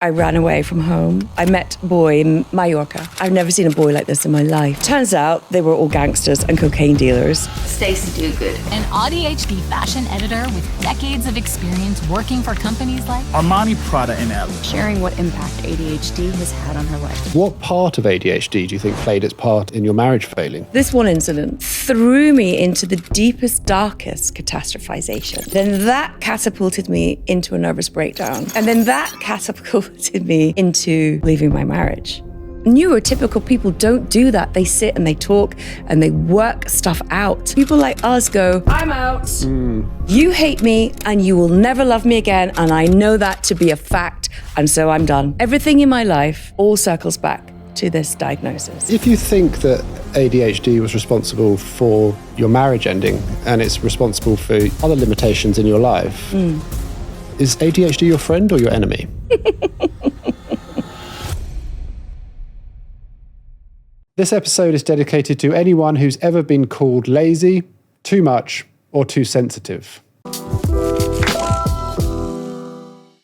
I ran away from home. I met a boy in Mallorca. I've never seen a boy like this in my life. Turns out they were all gangsters and cocaine dealers. Stacey Duguid, an ADHD fashion editor with decades of experience working for companies like Armani, Prada and ELLE. Sharing what impact ADHD has had on her life. What part of ADHD do you think played its part in your marriage failing? This one incident threw me into the deepest, darkest catastrophization. Then that catapulted me into a nervous breakdown. And then that catapulted me into leaving my marriage. Neurotypical people don't do that. They sit and they talk and they work stuff out. People like us go, I'm out. You hate me and you will never love me again. And I know that to be a fact. And so I'm done. Everything in my life all circles back to this diagnosis. If you think that ADHD was responsible for your marriage ending and it's responsible for other limitations in your life, is ADHD your friend or your enemy? This episode is dedicated to anyone who's ever been called lazy, too much, or too sensitive.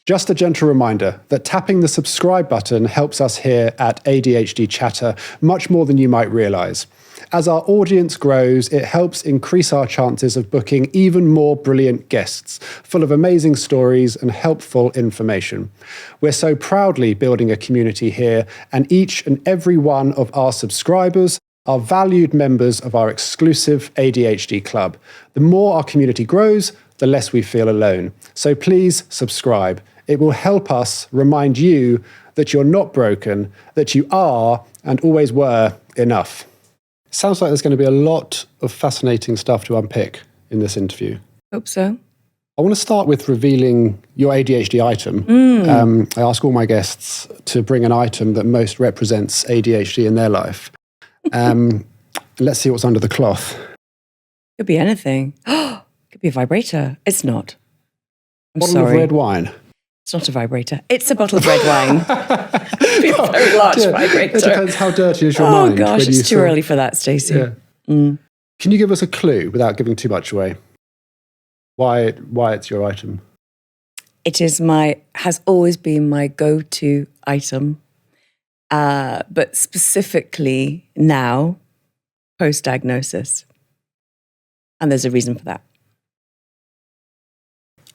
Just a gentle reminder that tapping the subscribe button helps us here at ADHD Chatter much more than you might realise. As our audience grows, it helps increase our chances of booking even more brilliant guests, full of amazing stories and helpful information. We're so proudly building a community here, and each and every one of our subscribers are valued members of our exclusive ADHD club. The more our community grows, the less we feel alone. So please subscribe. It will help us remind you that you're not broken, that you are and always were enough. Sounds like there's going to be a lot of fascinating stuff to unpick in this interview. Hope so. I want to start with revealing your ADHD item. I ask all my guests to bring an item that most represents ADHD in their life. Let's see what's under the cloth. Could be anything. Could be a vibrator. It's not. I'm Bottle sorry. of red wine. It's not a vibrator. It's a bottle of red wine. It'd be a very large vibrator. It depends how dirty is your mind. Oh gosh, it's too early for that, Stacey. Yeah. Can you give us a clue without giving too much away? Why it's your item? It is has always been my go-to item, but specifically now, post-diagnosis. And there's a reason for that.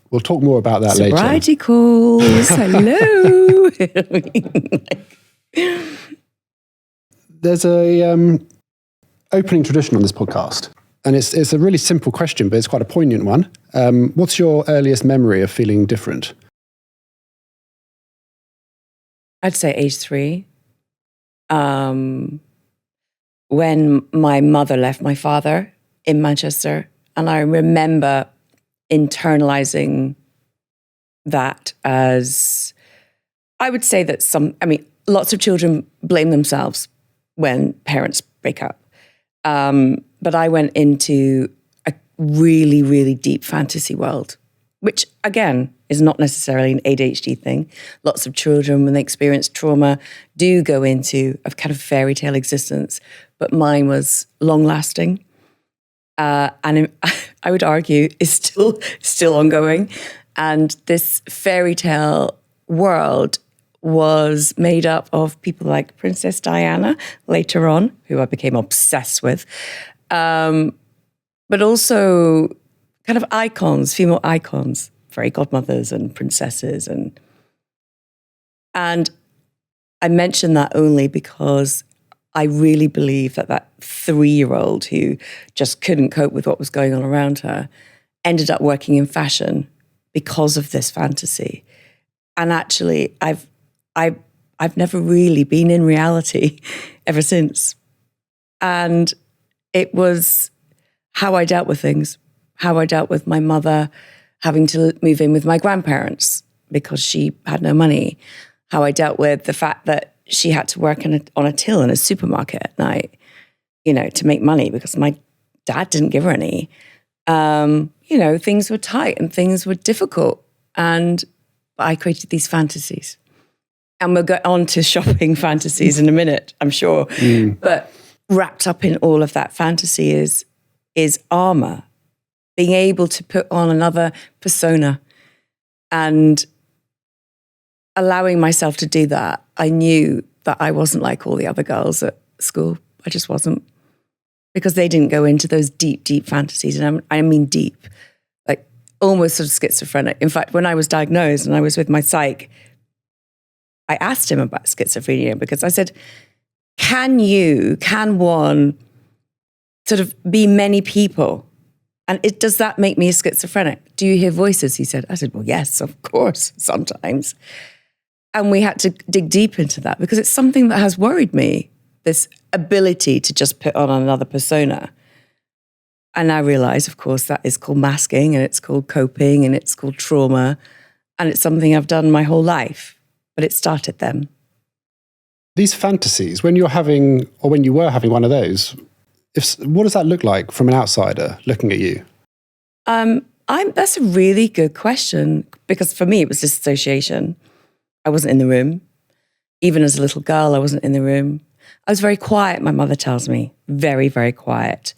We'll talk more about that later. Sobriety calls. Hello. There's a opening tradition on this podcast, and it's a really simple question, but it's quite a poignant one. What's your earliest memory of feeling different? I'd say age 3. When my mother left my father in Manchester, and I remember internalizing that as, I would say that lots of children blame themselves when parents break up. But I went into a really, really deep fantasy world, which again is not necessarily an ADHD thing. Lots of children, when they experience trauma, do go into a kind of fairy tale existence, but mine was long lasting. And I would argue is still ongoing. And this fairy tale world was made up of people like Princess Diana later on, who I became obsessed with, but also kind of icons, female icons, fairy godmothers and princesses. And I mention that only because I really believe that 3-year-old who just couldn't cope with what was going on around her ended up working in fashion because of this fantasy. And actually, I've never really been in reality ever since. And it was how I dealt with things, how I dealt with my mother having to move in with my grandparents because she had no money, how I dealt with the fact that she had to work on a till in a supermarket at night, to make money because my dad didn't give her any. Things were tight and things were difficult. And I created these fantasies. And we'll get on to shopping fantasies in a minute, I'm sure. But wrapped up in all of that fantasy is armor, being able to put on another persona and allowing myself to do that, I knew that I wasn't like all the other girls at school. I just wasn't. Because they didn't go into those deep, deep fantasies. And I mean deep, like almost sort of schizophrenic. In fact, when I was diagnosed and I was with my psych, I asked him about schizophrenia because I said, can one sort of be many people? And does that make me a schizophrenic? Do you hear voices? He said. I said, well, yes, of course, sometimes. And we had to dig deep into that because it's something that has worried me, this ability to just put on another persona. And I realize, of course, that is called masking and it's called coping and it's called trauma. And it's something I've done my whole life, but it started then. These fantasies, when you're having, or when you were having one of those, what does that look like from an outsider looking at you? That's a really good question because for me, it was dissociation. I wasn't in the room. Even as a little girl, I wasn't in the room. I was very quiet, my mother tells me. Very, very quiet.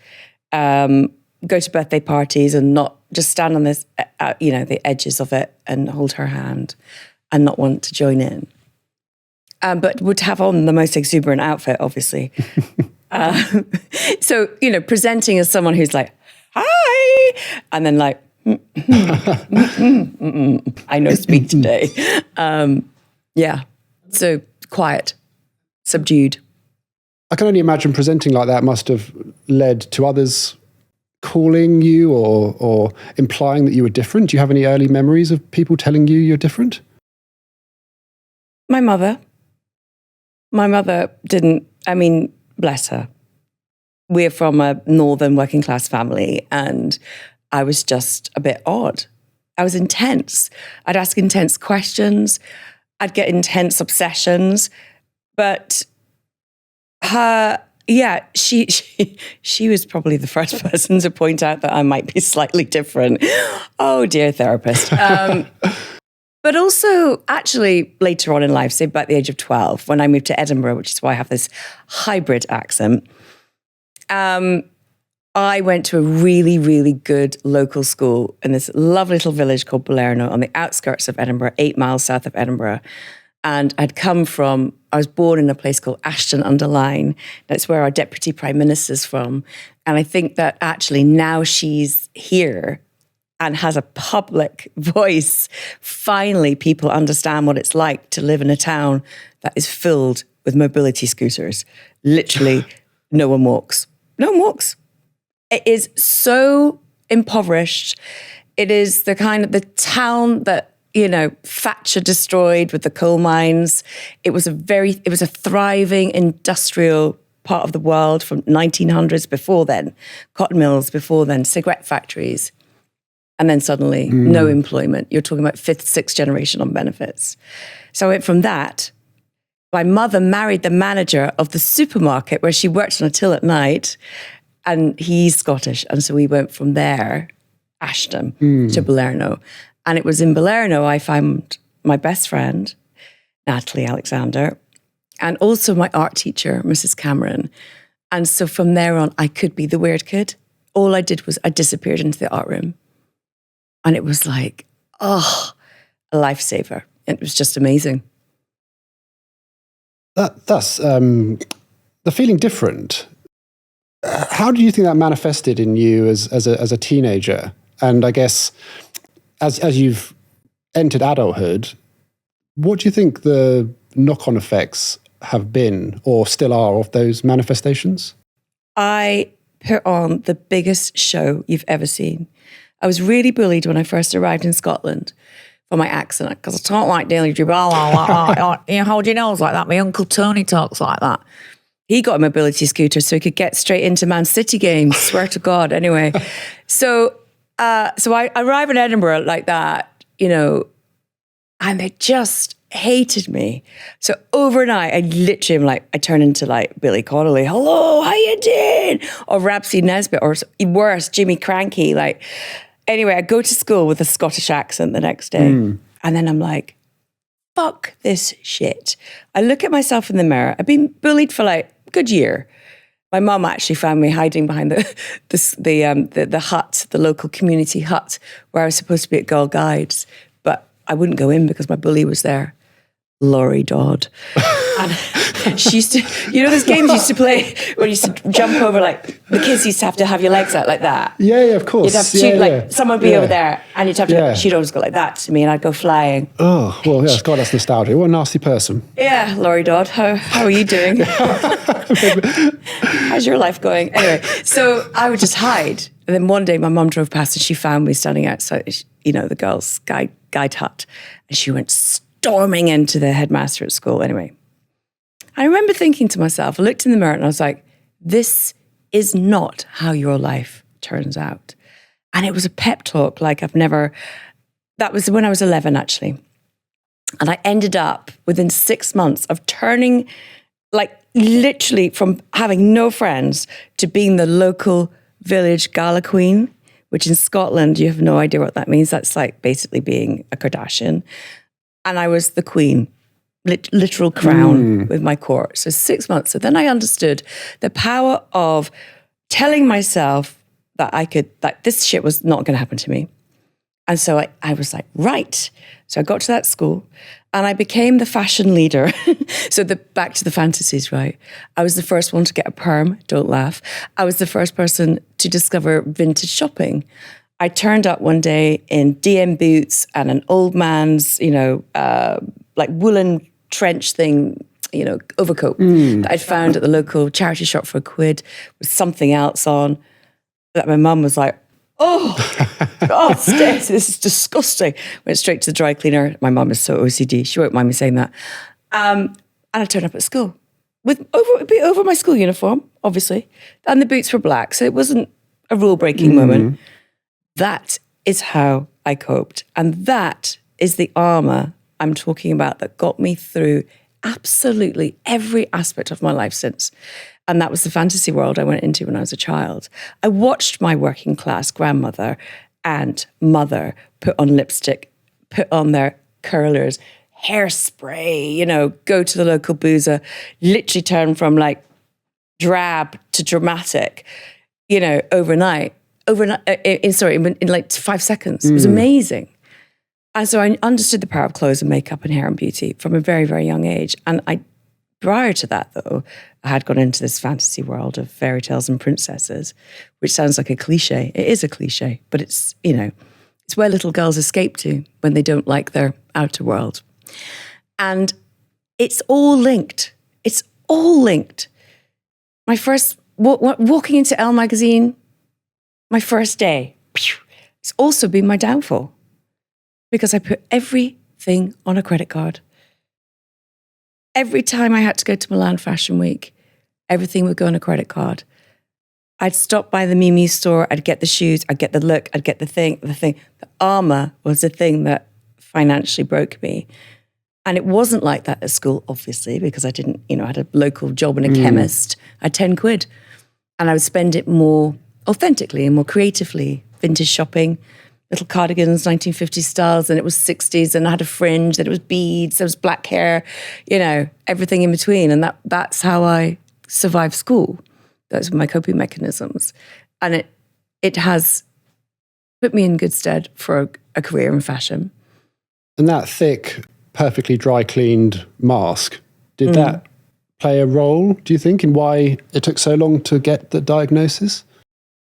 Go to birthday parties and not just stand on this, the edges of it and hold her hand and not want to join in. But would have on the most exuberant outfit, obviously. So, presenting as someone who's like, hi, and then like, I know speak today. So quiet, subdued. I can only imagine presenting like that must have led to others calling you or implying that you were different. Do you have any early memories of people telling you you're different? My mother didn't, bless her. We're from a northern working class family and I was just a bit odd. I was intense. I'd ask intense questions. I'd get intense obsessions. But she was probably the first person to point out that I might be slightly different. Oh, dear therapist. But also, actually, later on in life, say about the age of 12, when I moved to Edinburgh, which is why I have this hybrid accent, I went to a really, really good local school in this lovely little village called Balerno on the outskirts of Edinburgh, 8 miles south of Edinburgh. And I was born in a place called Ashton-under-Lyne. That's where our Deputy Prime Minister's from. And I think that actually now she's here and has a public voice. Finally, people understand what it's like to live in a town that is filled with mobility scooters. Literally, no one walks. No one walks. It is so impoverished. It is the town that, Thatcher destroyed with the coal mines. It was a thriving industrial part of the world from 1900s before then, cotton mills before then, cigarette factories. And then suddenly, no employment. You're talking about 5th, 6th generation on benefits. So I went from that. My mother married the manager of the supermarket where she worked on a till at night, and he's Scottish. And so we went from there, Ashton, to Balerno. And it was in Balerno I found my best friend, Natalie Alexander, and also my art teacher, Mrs. Cameron. And so from there on, I could be the weird kid. All I did was I disappeared into the art room. And it was like, a lifesaver. It was just amazing. That's the feeling different. How do you think that manifested in you as a teenager? And I guess as you've entered adulthood, what do you think the knock-on effects have been or still are of those manifestations? I put on the biggest show you've ever seen. I was really bullied when I first arrived in Scotland for my accent because I talk like Daily Dribble. Hold your nose like that. My Uncle Tony talks like that. He got a mobility scooter so he could get straight into Man City games. Swear to God. Anyway, so I arrive in Edinburgh like that, and they just hated me. So overnight, I literally am like, I turn into like Billy Connolly. Hello, how you doing? Or Rapsy Nesbitt, or worse, Jimmy Cranky. Anyway, I go to school with a Scottish accent the next day. And then I'm like, fuck this shit. I look at myself in the mirror. I've been bullied for like a good year. My mum actually found me hiding behind the hut, the local community hut, where I was supposed to be at Girl Guides. But I wouldn't go in because my bully was there. Laurie Dodd. And she used to, those games you used to play where you used to jump over, like, the kids used to have to have your legs out like that. Yeah, of course. You'd have to, someone would be over there and you'd have to go, she'd always go like that to me and I'd go flying. Oh, well, yes, God, that's nostalgia. What a nasty person. Yeah, Laurie Dodd, how are you doing? How's your life going? Anyway, so I would just hide. And then one day my mum drove past and she found me standing outside, the girls' guide hut. And she went storming into the headmaster at school. Anyway, I remember thinking to myself, I looked in the mirror and I was like, this is not how your life turns out. And it was a pep talk like that was when I was 11 actually. And I ended up within 6 months of turning, like literally from having no friends to being the local village gala queen, which in Scotland, you have no idea what that means. That's like basically being a Kardashian. And I was the queen, literal crown with my court. So 6 months. So then I understood the power of telling myself that this shit was not going to happen to me. And so I was like, right. So I got to that school and I became the fashion leader. So back to the fantasies, right? I was the first one to get a perm, don't laugh. I was the first person to discover vintage shopping. I turned up one day in DM boots and an old man's, like woolen trench thing, overcoat that I'd found at the local charity shop for £1 with something else on that my mum was like, oh, God, Stacey, this is disgusting. Went straight to the dry cleaner. My mum is so OCD. She won't mind me saying that. And I turned up at school over my school uniform, obviously. And the boots were black, so it wasn't a rule-breaking moment. That is how I coped. And that is the armor I'm talking about that got me through absolutely every aspect of my life since. And that was the fantasy world I went into when I was a child. I watched my working class grandmother and mother put on lipstick, put on their curlers, hairspray, go to the local boozer, literally turn from like drab to dramatic, overnight, in like 5 seconds. It was amazing. And so I understood the power of clothes and makeup and hair and beauty from a very, very young age. And prior to that, though, I had gone into this fantasy world of fairy tales and princesses, which sounds like a cliche. It is a cliche, but it's, it's where little girls escape to when they don't like their outer world. And it's all linked. It's all linked. My first, walking into Elle magazine, my first day, it's also been my downfall because I put everything on a credit card. Every time I had to go to Milan Fashion Week, everything would go on a credit card. I'd stop by the Mimi store, I'd get the shoes, I'd get the look, I'd get the thing. The armor was the thing that financially broke me. And it wasn't like that at school, obviously, because I didn't, I had a local job in a chemist. I had £10. And I would spend it more authentically and more creatively. Vintage shopping, little cardigans, 1950s styles, and it was 60s, and I had a fringe, then it was beads, there was black hair, everything in between. And that's how I survived school. Those were my coping mechanisms. And it has put me in good stead for a career in fashion. And that thick, perfectly dry cleaned mask, did that play a role, do you think, in why it took so long to get the diagnosis?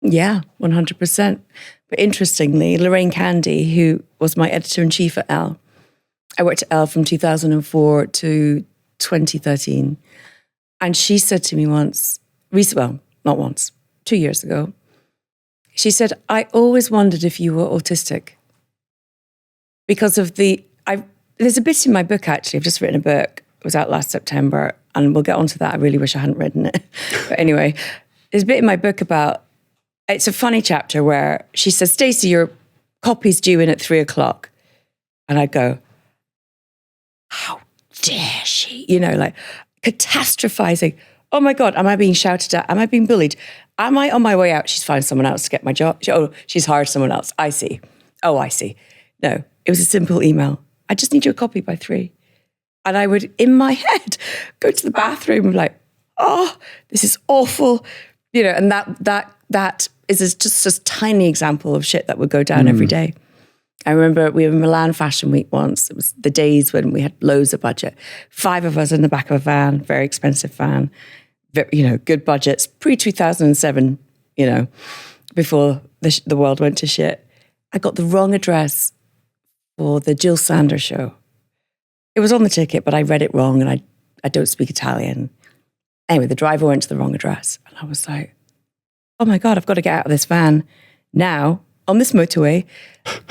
Yeah, 100%. But interestingly, Lorraine Candy, who was my editor-in-chief at Elle, I worked at Elle from 2004 to 2013. And she said to me once, not once, 2 years ago, she said, I always wondered if you were autistic. Because of there's a bit in my book, actually. I've just written a book. It was out last September, and we'll get onto that. I really wish I hadn't written it. But anyway, there's a bit in my book about, it's a funny chapter where she says, Stacey, your copy's due in at 3:00. And I go, how dare she? Like catastrophizing. Oh my God, am I being shouted at? Am I being bullied? Am I on my way out? She's found someone else to get my job. She's hired someone else. I see. Oh, I see. No, it was a simple email. I just need your copy by 3. And I would, in my head, go to the bathroom and be like, oh, this is awful. And that is just a tiny example of shit that would go down every day. I remember we were in Milan Fashion Week once. It was the days when we had loads of budget. 5 of us in the back of a van, very expensive van, very, good budgets, pre-2007, before the world went to shit. I got the wrong address for the Jill Sander show. It was on the ticket, but I read it wrong, and I don't speak Italian. Anyway, the driver went to the wrong address, and I was like, oh my God, I've got to get out of this van now on this motorway.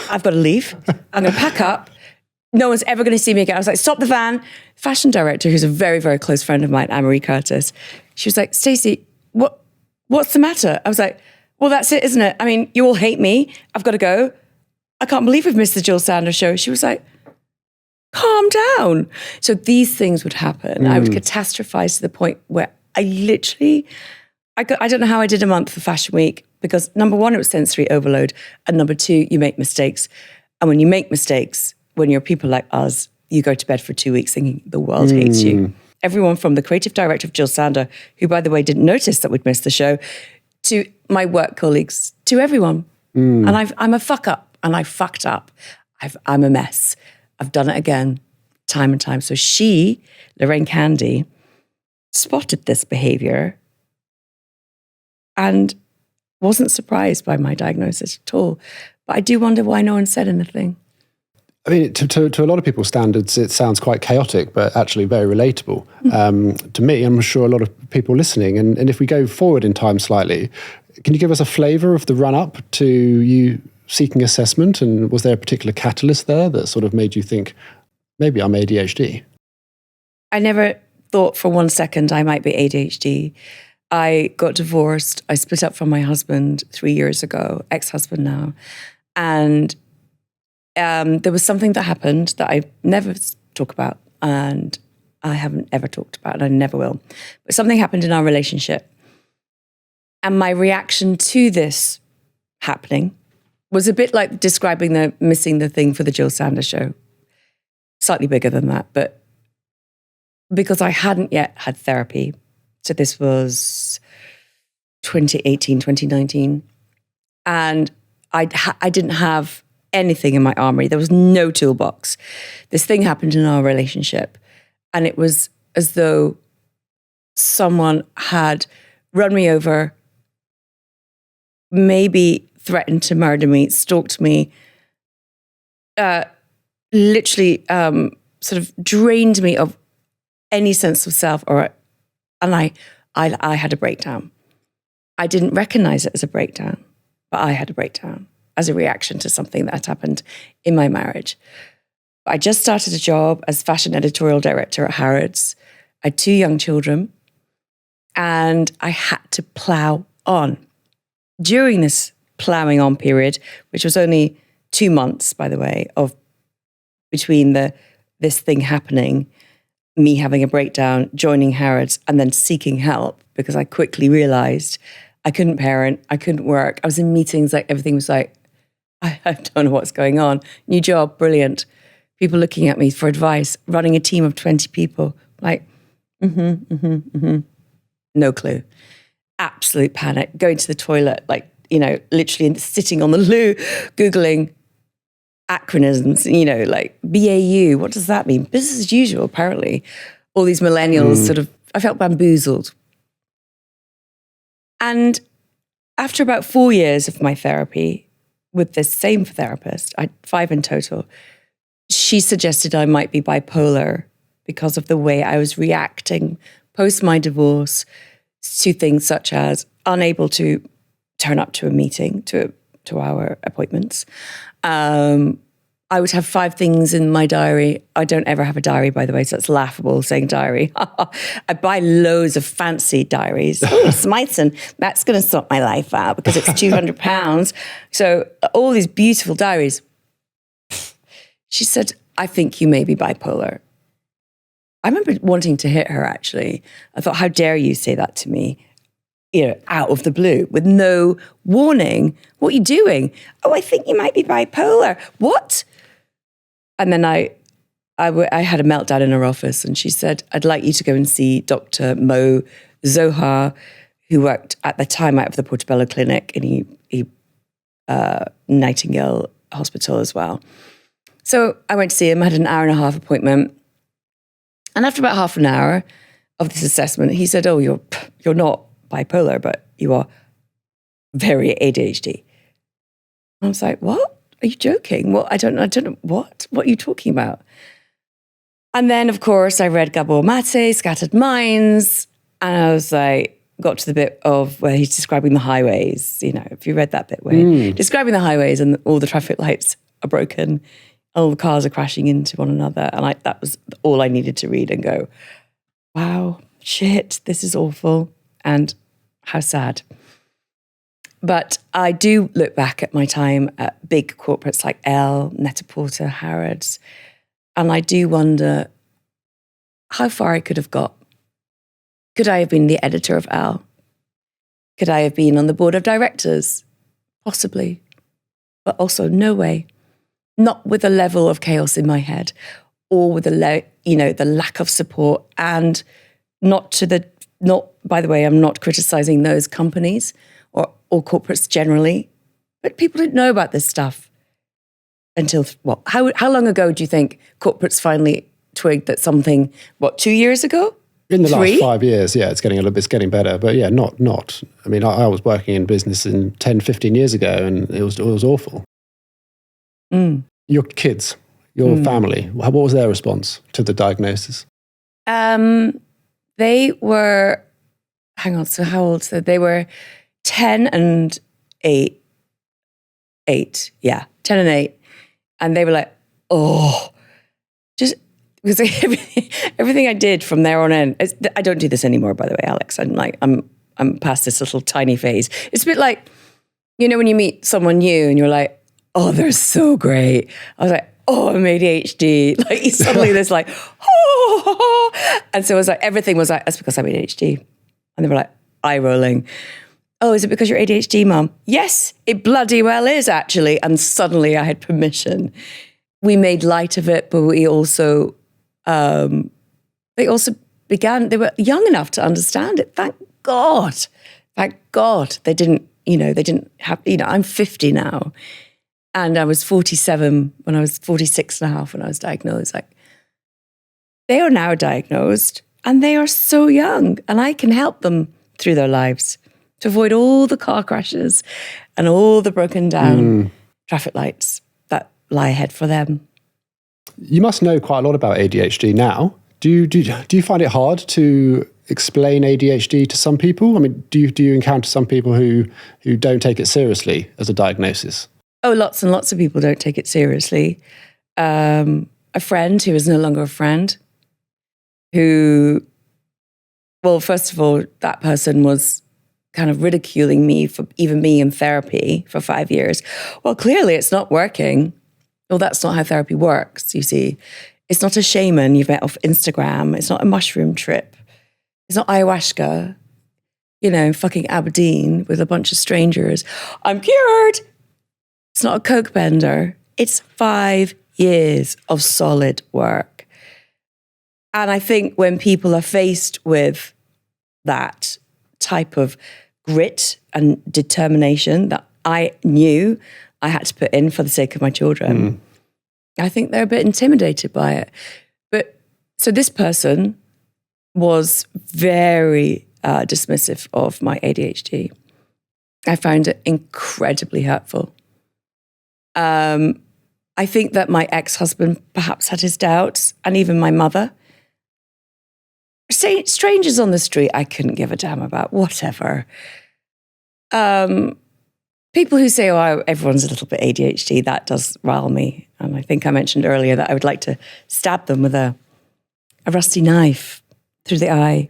I've got to leave. I'm going to pack up. No one's ever going to see me again. I was like, stop the van. Fashion director, who's a very, very close friend of mine, Anne-Marie Curtis, she was like, Stacey, what's the matter? I was like, well, that's it, isn't it? I mean, you all hate me. I've got to go. I can't believe we've missed the Jill Sander show. She was like, calm down. So these things would happen. I would catastrophize to the point where I literally, I don't know how I did a month for Fashion Week, because number one, it was sensory overload. And number two, you make mistakes. And when you make mistakes, when you're people like us, you go to bed for 2 weeks thinking the world hates you. Everyone from the creative director of Jill Sander, who, by the way, didn't notice that we'd missed the show, to my work colleagues, to everyone. And I'm a fuck up, and I fucked up. I'm a mess. I've done it again, time and time. So she, Lorraine Candy, spotted this behavior and wasn't surprised by my diagnosis at all. But I do wonder why no one said anything. I mean, to a lot of people's standards, it sounds quite chaotic, but actually very relatable. To me, I'm sure a lot of people listening. And if we go forward in time slightly, can you give us a flavour of the run-up to you seeking assessment? And was there a particular catalyst there that sort of made you think, maybe I'm ADHD? I never thought for 1 second I might be ADHD. I got divorced. I split up from my husband 3 years ago, ex-husband now. And there was something that happened that I never talk about, and I haven't ever talked about, and I never will. But something happened in our relationship. And my reaction to this happening was a bit like describing the missing the thing for the Jill Sander show. Slightly bigger than that, but because I hadn't yet had therapy. So this was 2018, 2019. And I didn't have anything in my armory. There was no toolbox. This thing happened in our relationship, and it was as though someone had run me over, maybe threatened to murder me, stalked me, literally sort of drained me of any sense of self, and I had a breakdown. I didn't recognize it as a breakdown, but I had a breakdown as a reaction to something that had happened in my marriage. I just started a job as fashion editorial director at Harrods. I had 2 young children, and I had to plow on. During this plowing on period, which was only 2 months, by the way, of between this thing happening, me having a breakdown, joining Harrods, and then seeking help, because I quickly realized I couldn't parent, I couldn't work. I was in meetings, like everything was like, I don't know what's going on. New job, brilliant. People looking at me for advice, running a team of 20 people. Like, no clue. Absolute panic. Going to the toilet, like, literally sitting on the loo, Googling acronyms, like BAU. What does that mean? Business as usual, apparently. All these millennials sort of, I felt bamboozled. And after about 4 years of my therapy, with this same therapist, I had 5 in total, she suggested I might be bipolar because of the way I was reacting post my divorce to things such as unable to turn up to a meeting, to our appointments. I would have 5 things in my diary. I don't ever have a diary, by the way, so it's laughable saying diary. I buy loads of fancy diaries. Oh, Smythson, that's going to sort my life out because it's £200. So all these beautiful diaries. She said, I think you may be bipolar. I remember wanting to hit her, actually. I thought, how dare you say that to me? Out of the blue, with no warning. What are you doing? Oh, I think you might be bipolar. What? And then I had a meltdown in her office, and she said, I'd like you to go and see Dr. Mo Zohar, who worked at the time out of the Portobello Clinic, and he Nightingale hospital as well. So I went to see him, I had an 1.5-hour appointment. And after about half an hour of this assessment, he said, oh, you're not bipolar, but you are very ADHD. I was like, what? Are you joking? Well, I don't know. What are you talking about? And then, of course, I read Gabor Mate, Scattered Minds, and I was like, got to the bit of where he's describing the highways. You know, if you read that bit where describing the highways and all the traffic lights are broken, all the cars are crashing into one another. And that was all I needed to read and go, wow, shit, this is awful. And how sad. But I do look back at my time at big corporates like ELLE, Net-a-Porter, Harrods, and I do wonder how far I could have got. Could I have been the editor of ELLE? Could I have been on the board of directors? Possibly. But also no way. Not with a level of chaos in my head or with the lack of support, and not, by the way, I'm not criticizing those companies or corporates generally, but people didn't know about this stuff until, how long ago do you think corporates finally twigged that something, 2 years ago? In the 3? last 5 years, yeah, it's getting better. But yeah, not. I mean, I was working in business 10, 15 years ago, and it was awful. Your kids, your family, what was their response to the diagnosis? They were, so how old? So they were 10 and 8. 10 and 8. And they were like, oh, just because everything I did from there on in, I don't do this anymore, by the way, Alex. I'm past this little tiny phase. It's a bit like, when you meet someone new and you're like, oh, they're so great. I was like, oh, I'm ADHD. Like suddenly there's like, oh, and so it was like, everything was like, that's because I'm ADHD. And they were like, eye rolling. Oh, is it because you're ADHD, Mum? Yes, it bloody well is, actually. And suddenly I had permission. We made light of it, but we also, they were young enough to understand it. Thank God. They didn't have, I'm 50 now. And I was 47 when I was 46 and a half when I was diagnosed. Like, they are now diagnosed and they are so young, and I can help them through their lives to avoid all the car crashes and all the broken down traffic lights that lie ahead for them. You must know quite a lot about ADHD now. Do you find it hard to explain ADHD to some people? I mean, do you encounter some people who don't take it seriously as a diagnosis? Oh, lots and lots of people don't take it seriously. A friend who is no longer a friend, who, well, first of all, that person was kind of ridiculing me for even being in therapy for 5 years. Well, clearly it's not working. Well, that's not how therapy works, you see. It's not a shaman you've met off Instagram. It's not a mushroom trip. It's not ayahuasca, fucking Aberdeen with a bunch of strangers. I'm cured. It's not a coke bender. It's 5 years of solid work. And I think when people are faced with that type of grit and determination that I knew I had to put in for the sake of my children, I think they're a bit intimidated by it. But so this person was very dismissive of my ADHD. I found it incredibly hurtful. I think that my ex-husband perhaps had his doubts, and even my mother. Strangers on the street, I couldn't give a damn about, whatever. People who say, oh, everyone's a little bit ADHD, that does rile me. And I think I mentioned earlier that I would like to stab them with a rusty knife through the eye.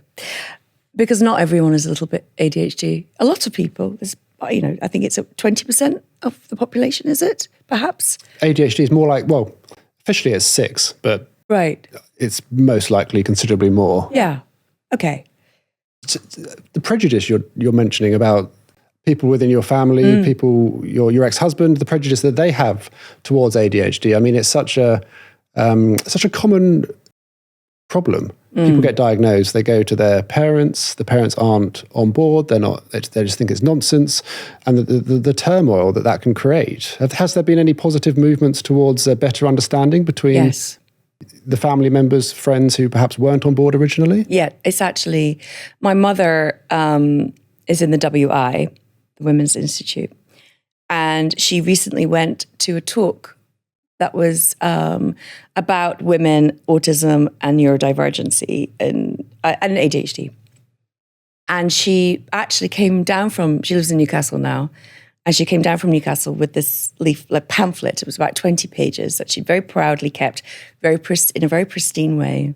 Because not everyone is a little bit ADHD. A lot of people, I think it's 20% of the population, is it? Perhaps? ADHD is more like, well, officially it's 6, but right. It's most likely considerably more. Yeah. Okay. The prejudice you're mentioning about people within your family, people, your ex-husband, the prejudice that they have towards ADHD. I mean, it's such a common problem. People get diagnosed, they go to their parents, the parents aren't on board, they just think it's nonsense, and the turmoil that can create. Has there been any positive movements towards a better understanding between Yes. the family members, friends who perhaps weren't on board originally? Yeah, it's actually, my mother is in the WI, the Women's Institute, and she recently went to a talk that was about women, autism, and neurodivergency, and ADHD. And she actually came down she lives in Newcastle now, and she came down from Newcastle with this pamphlet. It was about 20 pages that she very proudly kept in a very pristine way,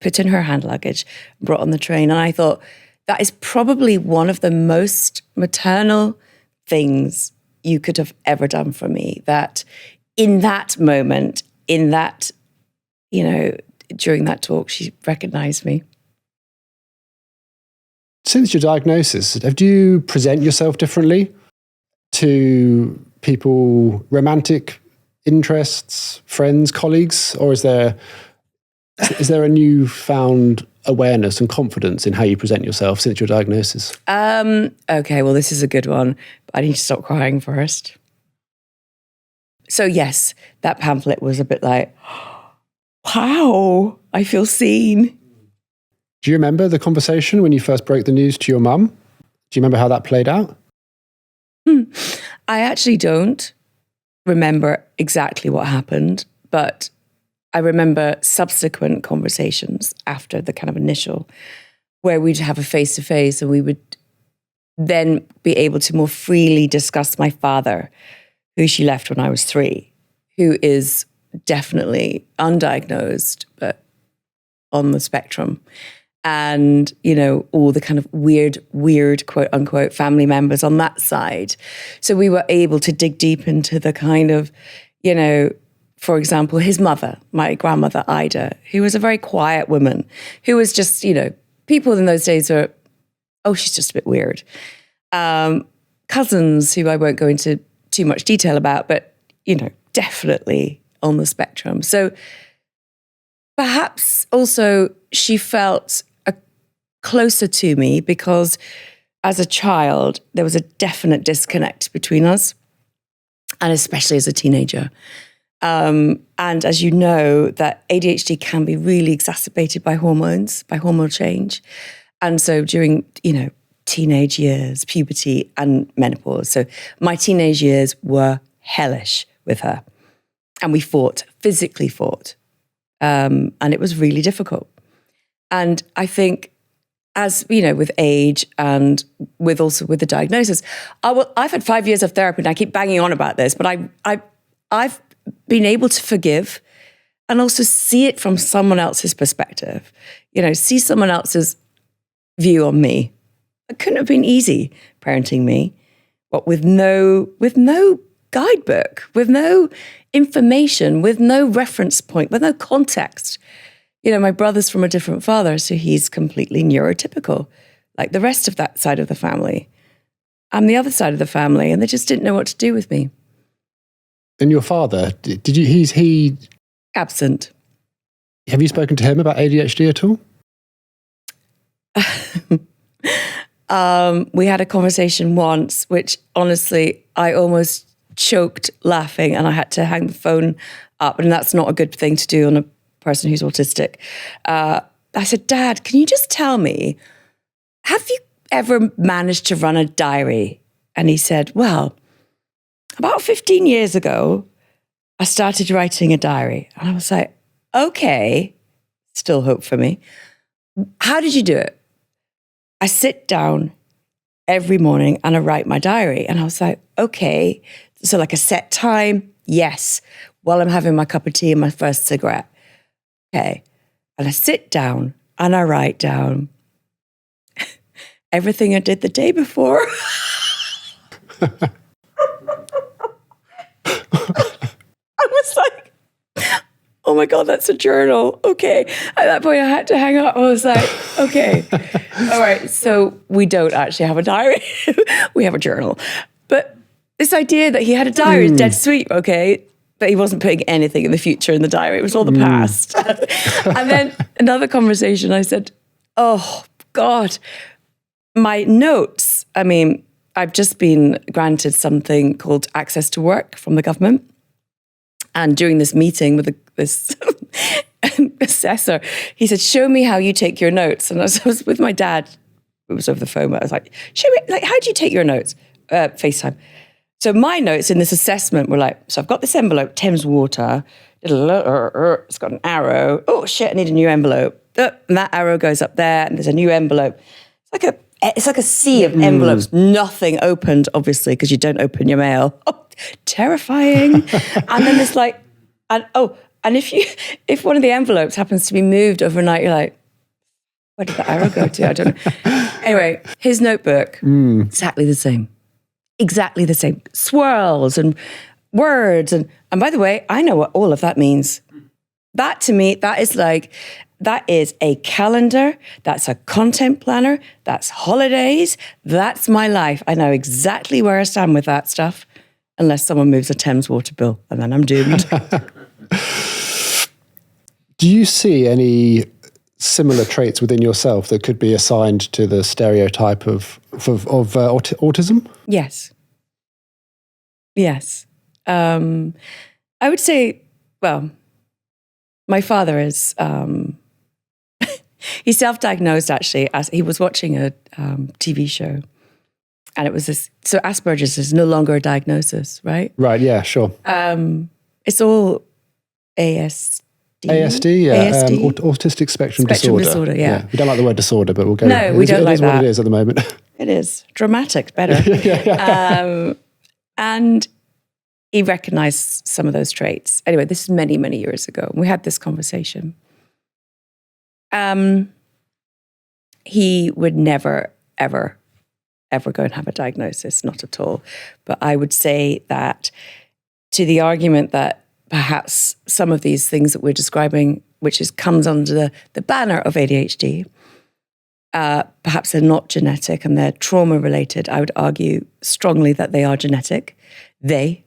put in her hand luggage, brought on the train. And I thought, that is probably one of the most maternal things you could have ever done for me, that in that moment, during that talk, she recognized me. Since your diagnosis, have you present yourself differently to people, romantic interests, friends, colleagues, or is there a newfound awareness and confidence in how you present yourself since your diagnosis? Okay, well, this is a good one. I need to stop crying first. So yes, that pamphlet was a bit like, wow, I feel seen. Do you remember the conversation when you first broke the news to your mum? Do you remember how that played out? I actually don't remember exactly what happened, but I remember subsequent conversations after the kind of initial, where we'd have a face-to-face and we would then be able to more freely discuss my father, who she left when I was 3, who is definitely undiagnosed, but on the spectrum. And, all the kind of weird, quote unquote, family members on that side. So we were able to dig deep into the kind of, for example, his mother, my grandmother, Ida, who was a very quiet woman, who was just, people in those days were, oh, she's just a bit weird. Cousins who I won't go into too much detail about, but, definitely on the spectrum. So perhaps also she felt closer to me because as a child, there was a definite disconnect between us, and especially as a teenager. And as you know, that ADHD can be really exacerbated by hormones, by hormonal change. And so during, teenage years, puberty and menopause. So my teenage years were hellish with her. And we physically fought. And it was really difficult. And I think as, with age and with the diagnosis, I've had 5 years of therapy and I keep banging on about this, but I've been able to forgive and also see it from someone else's perspective, see someone else's view on me. It couldn't have been easy parenting me, but with no guidebook, with no information, with no reference point, with no context. My brother's from a different father, so he's completely neurotypical, like the rest of that side of the family. I'm the other side of the family, and they just didn't know what to do with me. And your father, he's absent. Have you spoken to him about ADHD at all? We had a conversation once, which honestly, I almost choked laughing and I had to hang the phone up. And that's not a good thing to do on a person who's autistic. I said, Dad, can you just tell me, have you ever managed to run a diary? And he said, well, about 15 years ago, I started writing a diary. And I was like, okay, still hope for me. How did you do it? I sit down every morning and I write my diary. And I was like, okay, so like a set time? Yes. While I'm having my cup of tea and my first cigarette. Okay. And I sit down and I write down everything I did the day before. I was like, oh my God, that's a journal. Okay. At that point, I had to hang up. I was like, okay. All right. So we don't actually have a diary. We have a journal. But this idea that he had a diary is dead sweet, okay? but he wasn't putting anything in the future in the diary. It was all the past. And then another conversation, I said, oh, God, my notes. I mean, I've just been granted something called access to work from the government. And during this meeting with this assessor, he said, show me how you take your notes. And I was with my dad. It was over the phone. I was like, show me, like, how do you take your notes? FaceTime. So my notes in this assessment were like, so I've got this envelope, Thames Water. It's got an arrow. Oh, shit, I need a new envelope. And that arrow goes up there, and there's a new envelope. It's like a sea of envelopes. Nothing opened, obviously, because you don't open your mail. Oh, terrifying. And then it's like, and if one of the envelopes happens to be moved overnight, you're like, where did the arrow go to? I don't know. Anyway, his notebook, exactly the same. Exactly the same. Swirls and words. And by the way, I know what all of that means. That to me, that is a calendar. That's a content planner. That's holidays. That's my life. I know exactly where I stand with that stuff, unless someone moves a Thames Water bill, and then I'm doomed. Do you see any similar traits within yourself that could be assigned to the stereotype of autism? Yes. Yes. I would say, well, my father is, he self-diagnosed actually as he was watching a TV show. And it was this, so Asperger's is no longer a diagnosis, right? Right, yeah, sure. It's all ASD. ASD, yeah. ASD? Autistic spectrum disorder. Yeah. We don't like the word disorder, but we'll go. No, we don't like that. It is what it is at the moment. It is. Dramatic, better. And he recognized some of those traits. Anyway, this is many, many years ago. We had this conversation. He would never, ever go and have a diagnosis, not at all. But I would say that to the argument that perhaps some of these things that we're describing, comes under the banner of ADHD, perhaps they're not genetic and they're trauma related. I would argue strongly that they are genetic. The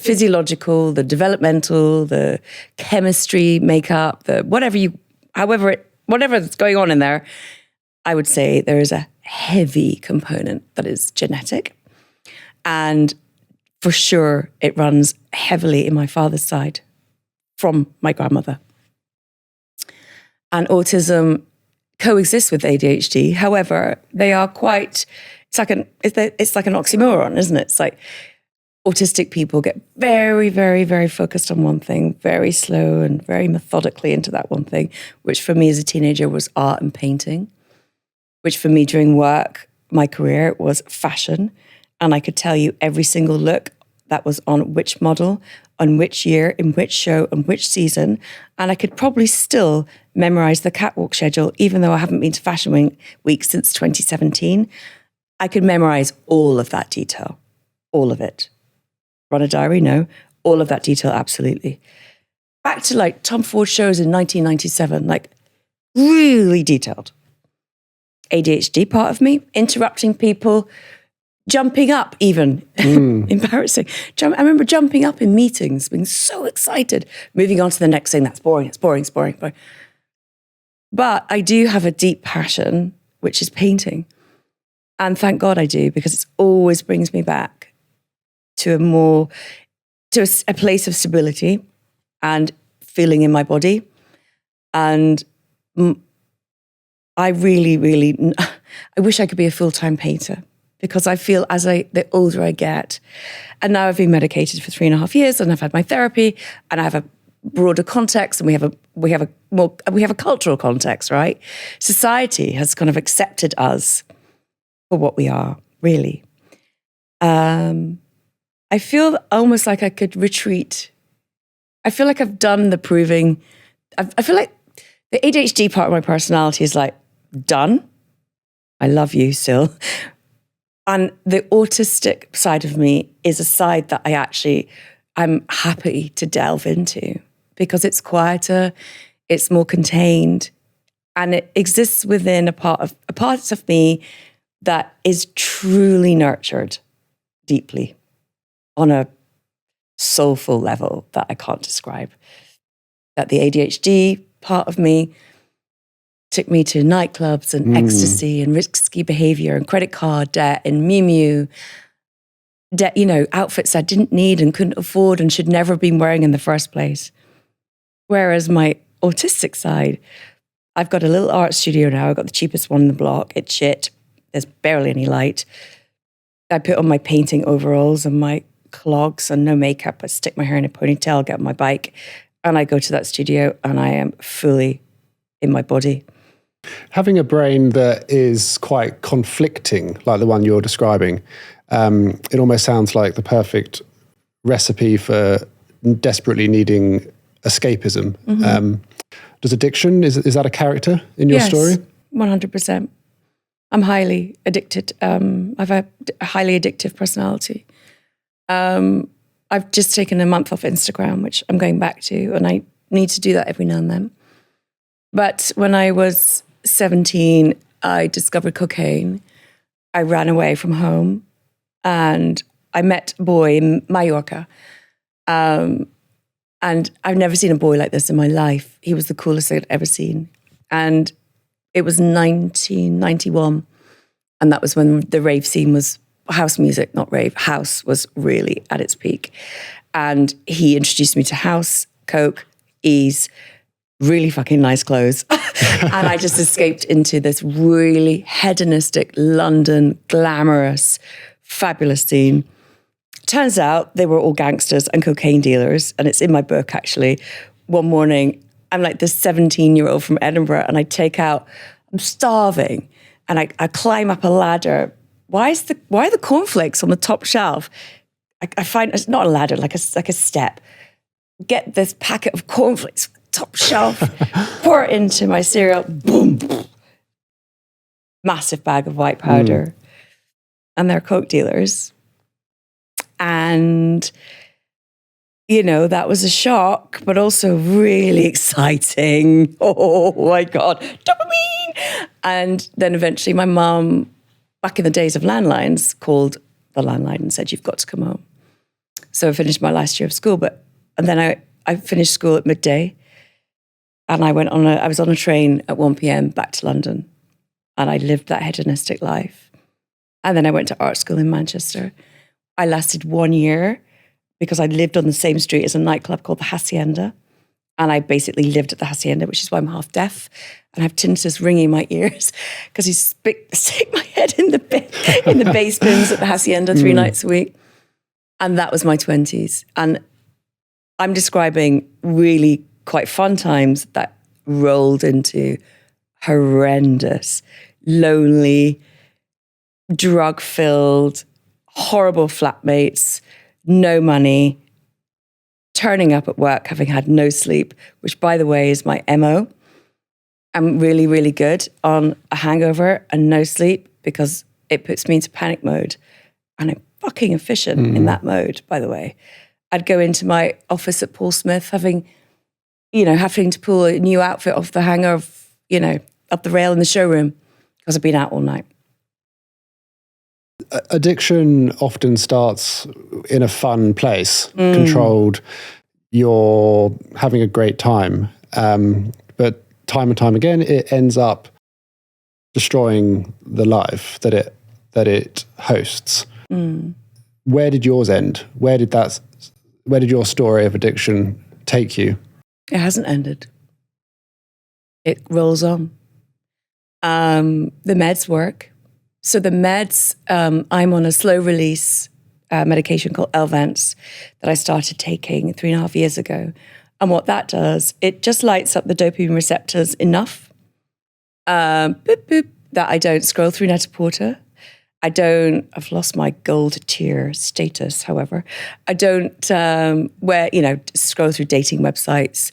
physiological, the developmental, the chemistry, makeup, whatever's going on in there, I would say there is a heavy component that is genetic. And for sure, it runs heavily in my father's side from my grandmother. And autism coexists with ADHD. However, they are quite, it's like an oxymoron, isn't it? It's like autistic people get very, very, very focused on one thing, very slow and very methodically into that one thing, which for me as a teenager was art and painting, which for me during work, my career was fashion. And I could tell you every single look that was on which model, on which year, in which show, on which season. And I could probably still memorize the catwalk schedule, even though I haven't been to Fashion Week since 2017. I could memorize all of that detail, all of it. Run a diary? No. All of that detail, absolutely. Back to like Tom Ford shows in 1997, like really detailed. ADHD part of me, interrupting people, jumping up even, embarrassing. I remember jumping up in meetings, being so excited, moving on to the next thing. That's boring, it's boring. But I do have a deep passion, which is painting. And thank God I do, because it always brings me back to a place of stability and feeling in my body. And I really, really, I wish I could be a full-time painter, because I feel the older I get, and now I've been medicated for 3.5 years, and I've had my therapy, and I have a broader context, and we have a cultural context, right? Society has kind of accepted us for what we are, really. I feel almost like I could retreat. I feel like I've done the proving. I feel like the ADHD part of my personality is like done. I love you still. And the autistic side of me is a side that I'm happy to delve into, because it's quieter, it's more contained, and it exists within a part of me that is truly nurtured deeply on a soulful level that I can't describe. That the ADHD part of me took me to nightclubs and ecstasy and risky behavior and credit card debt and Miu Miu, outfits I didn't need and couldn't afford and should never have been wearing in the first place. Whereas my autistic side, I've got a little art studio now. I've got the cheapest one in the block. It's shit. There's barely any light. I put on my painting overalls and my clogs and no makeup. I stick my hair in a ponytail, get on my bike, and I go to that studio and I am fully in my body. Having a brain that is quite conflicting, like the one you're describing, it almost sounds like the perfect recipe for desperately needing escapism. Does addiction, is that a character in your story? 100%. I'm highly addicted. I've a highly addictive personality. I've just taken a month off Instagram, which I'm going back to, and I need to do that every now and then. But when I was 17, I discovered cocaine. I ran away from home and I met a boy in Mallorca. And I've never seen a boy like this in my life. He was the coolest I'd ever seen. And it was 1991. And that was when the rave scene was house music, not rave. House was really at its peak. And he introduced me to house, coke, ease, really fucking nice clothes. And I just escaped into this really hedonistic London, glamorous, fabulous scene. Turns out they were all gangsters and cocaine dealers. And it's in my book, actually. One morning, I'm like this 17-year-old from Edinburgh, and I'm starving. And I climb up a ladder. Why are the cornflakes on the top shelf? I find it's not a ladder, like a step. Get this packet of cornflakes, top shelf, pour it into my cereal, boom. Massive bag of white powder. And they're coke dealers. And, that was a shock, but also really exciting. Oh my God, dopamine! And then eventually my mum, back in the days of landlines, called the landline and said, "You've got to come home." So I finished my last year of school, and then I finished school at midday, and I was on a train at 1 p.m. back to London, and I lived that hedonistic life. And then I went to art school in Manchester. I lasted 1 year because I lived on the same street as a nightclub called the Hacienda, and I basically lived at the Hacienda, which is why I'm half deaf and have tinnitus ringing in my ears because he stick my head in the bass bins at the Hacienda 3 nights a week. And that was my 20s. And I'm describing really quite fun times that rolled into horrendous, lonely, drug-filled, horrible flatmates, no money, turning up at work having had no sleep, which, by the way, is my MO. I'm really, really good on a hangover and no sleep because it puts me into panic mode. And I'm fucking efficient in that mode, by the way. I'd go into my office at Paul Smith having to pull a new outfit off the hanger of, up the rail in the showroom because I've been out all night. Addiction often starts in a fun place, controlled. You're having a great time. But time and time again, it ends up destroying the life that it hosts. Where did yours end? Where did your story of addiction take you? It hasn't ended. It rolls on. The meds work. So the meds, I'm on a slow release medication called Elvance that I started taking 3.5 years ago. And what that does, it just lights up the dopamine receptors enough boop, boop, that I don't scroll through Net-a-Porter. I've lost my gold tier status, however. I don't scroll through dating websites.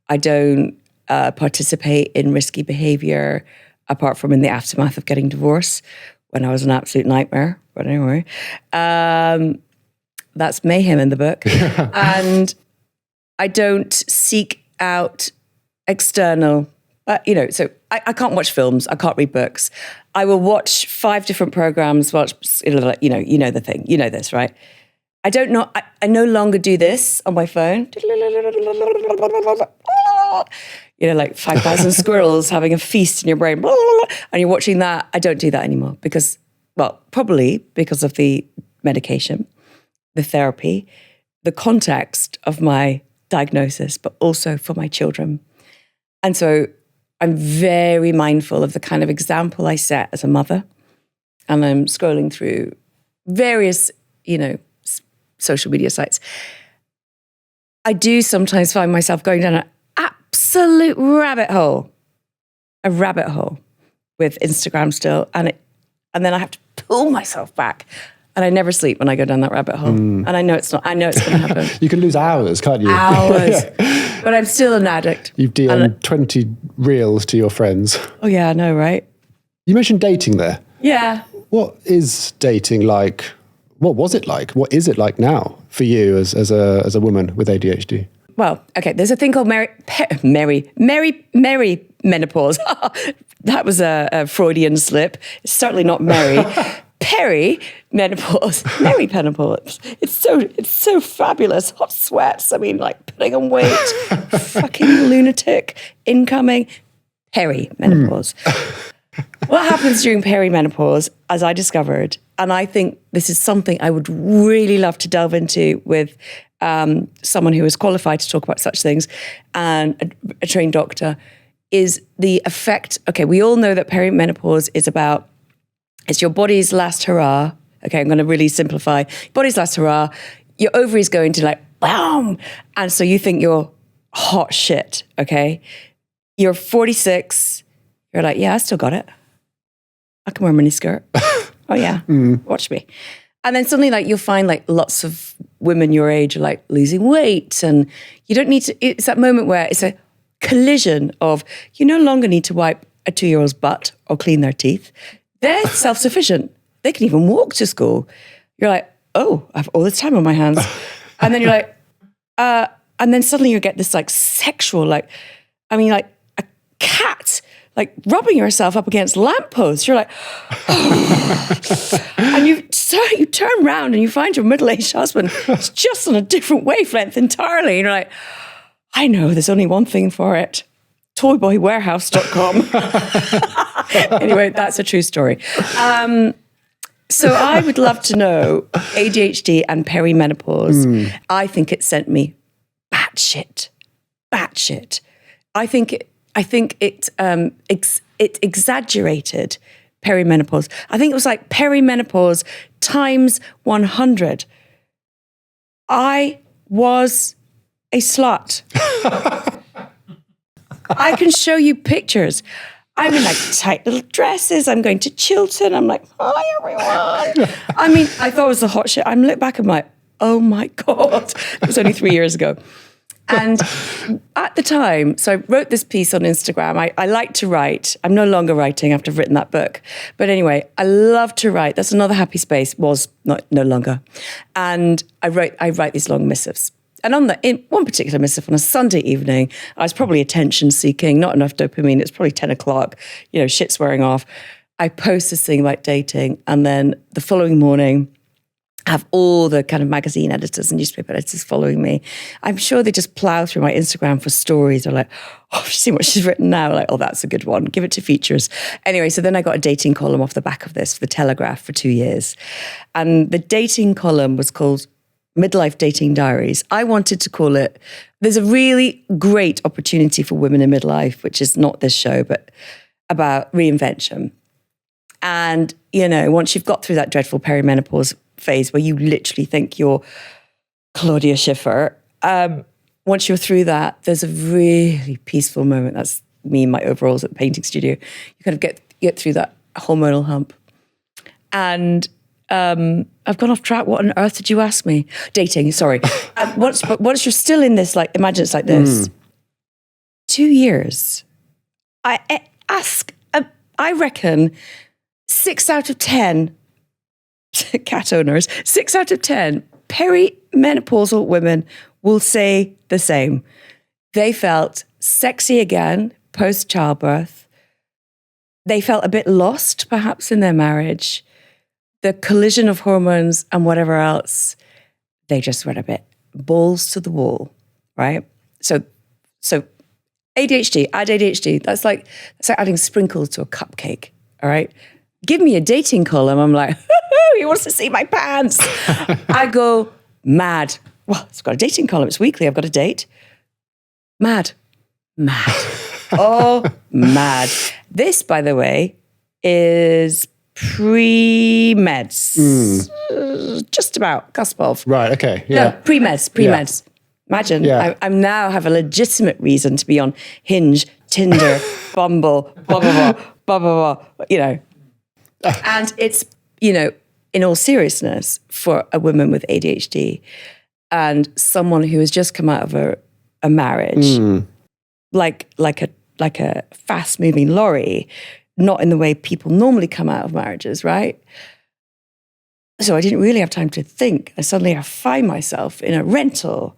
I don't participate in risky behavior, apart from in the aftermath of getting divorced, when I was an absolute nightmare. But anyway, that's mayhem in the book. And I don't seek out external, so I can't watch films. I can't read books. I will watch 5 different programs. You know the thing. You know this, right? I don't know. I no longer do this on my phone. Like 5,000 squirrels having a feast in your brain, and you're watching that. I don't do that anymore because, well, probably because of the medication, the therapy, the context of my diagnosis, but also for my children. And so I'm very mindful of the kind of example I set as a mother. And I'm scrolling through various, social media sites. I do sometimes find myself going down an absolute rabbit hole with Instagram still. And then I have to pull myself back. And I never sleep when I go down that rabbit hole. And I know it's going to happen. You can lose hours, can't you? Hours. Yeah. But I'm still an addict. You've DM'd 20 reels to your friends. Oh yeah, I know, right? You mentioned dating there. Yeah. What is dating like? What was it like? What is it like now for you as a woman with ADHD? Well, okay, there's a thing called Mary menopause. That was a Freudian slip. It's certainly not Mary. Peri-menopause, Mary-menopause. It's so fabulous. Hot sweats. I mean, like putting on weight. Fucking lunatic. Incoming. Peri-menopause. What happens during perimenopause, as I discovered, and I think this is something I would really love to delve into with someone who is qualified to talk about such things, and a trained doctor, is the effect. Okay, we all know that perimenopause is about, it's your body's last hurrah. Okay, I'm going to really simplify. Body's last hurrah. Your ovaries go into like, bam. And so you think you're hot shit, okay? You're 46. You're like, yeah, I still got it. I can wear a miniskirt. Oh yeah, watch me. And then suddenly like you'll find like lots of women your age are like losing weight, and you don't need to, it's that moment where it's a collision of, you no longer need to wipe a 2-year-old's butt or clean their teeth. They're self-sufficient. They can even walk to school. You're like, oh, I have all this time on my hands. And then you're like, and then suddenly you get this like sexual, like a cat, like rubbing yourself up against lampposts. You're like, oh. And you turn around and you find your middle-aged husband is just on a different wavelength entirely. And you're like, I know, there's only one thing for it. Toyboywarehouse.com. Anyway, that's a true story. So I would love to know ADHD and perimenopause. I think it sent me batshit. I think it exaggerated perimenopause. I think it was like perimenopause times 100. I was a slut. I can show you pictures. I'm in like tight little dresses. I'm going to Chiltern. I'm like, hi everyone. I mean, I thought it was the hot shit. I'm look back, I'm like, oh my God. It was only 3 years ago. And at the time, so I wrote this piece on Instagram. I like to write. I'm no longer writing after I've written that book. But anyway, I love to write. That's another happy space, was no longer. And I write these long missives. And in one particular missive on a Sunday evening, I was probably attention seeking, not enough dopamine. It's probably 10 o'clock, shit's wearing off. I post this thing about dating. And then the following morning, I have all the kind of magazine editors and newspaper editors following me. I'm sure they just plow through my Instagram for stories. They're like, oh, have you seen what she's written now? Like, oh, that's a good one. Give it to features. Anyway, so then I got a dating column off the back of this for the Telegraph for 2 years. And the dating column was called Midlife Dating Diaries. I wanted to call it, there's a really great opportunity for women in midlife, which is not this show, but about reinvention. And, once you've got through that dreadful perimenopause phase where you literally think you're Claudia Schiffer, once you're through that, there's a really peaceful moment. That's me in my overalls at the painting studio. You kind of get through that hormonal hump. And I've gone off track. What on earth did you ask me? Dating, sorry. Once you're still in this, like, imagine it's like this. 2 years. I reckon 6 out of 10 cat owners, 6 out of 10 perimenopausal women will say the same. They felt sexy again post-childbirth. They felt a bit lost, perhaps, in their marriage. The collision of hormones and whatever else, they just went a bit balls to the wall, right? So ADHD, add ADHD. That's like adding sprinkles to a cupcake, all right? Give me a dating column. I'm like, he wants to see my pants. I go mad. Well, it's got a dating column. It's weekly. I've got a date. Mad. Oh, mad. This, by the way, is pre-meds. Just about, cusp of. Right, okay. Yeah. No, pre-meds. Yeah. Imagine, Yeah. now have a legitimate reason to be on Hinge, Tinder, Bumble, blah, blah, blah, blah, blah, blah, you know. And it's, you know, in all seriousness, for a woman with ADHD and someone who has just come out of a marriage, like a fast-moving lorry, not in the way people normally come out of marriages, right? So I didn't really have time to think. And suddenly I find myself in a rental,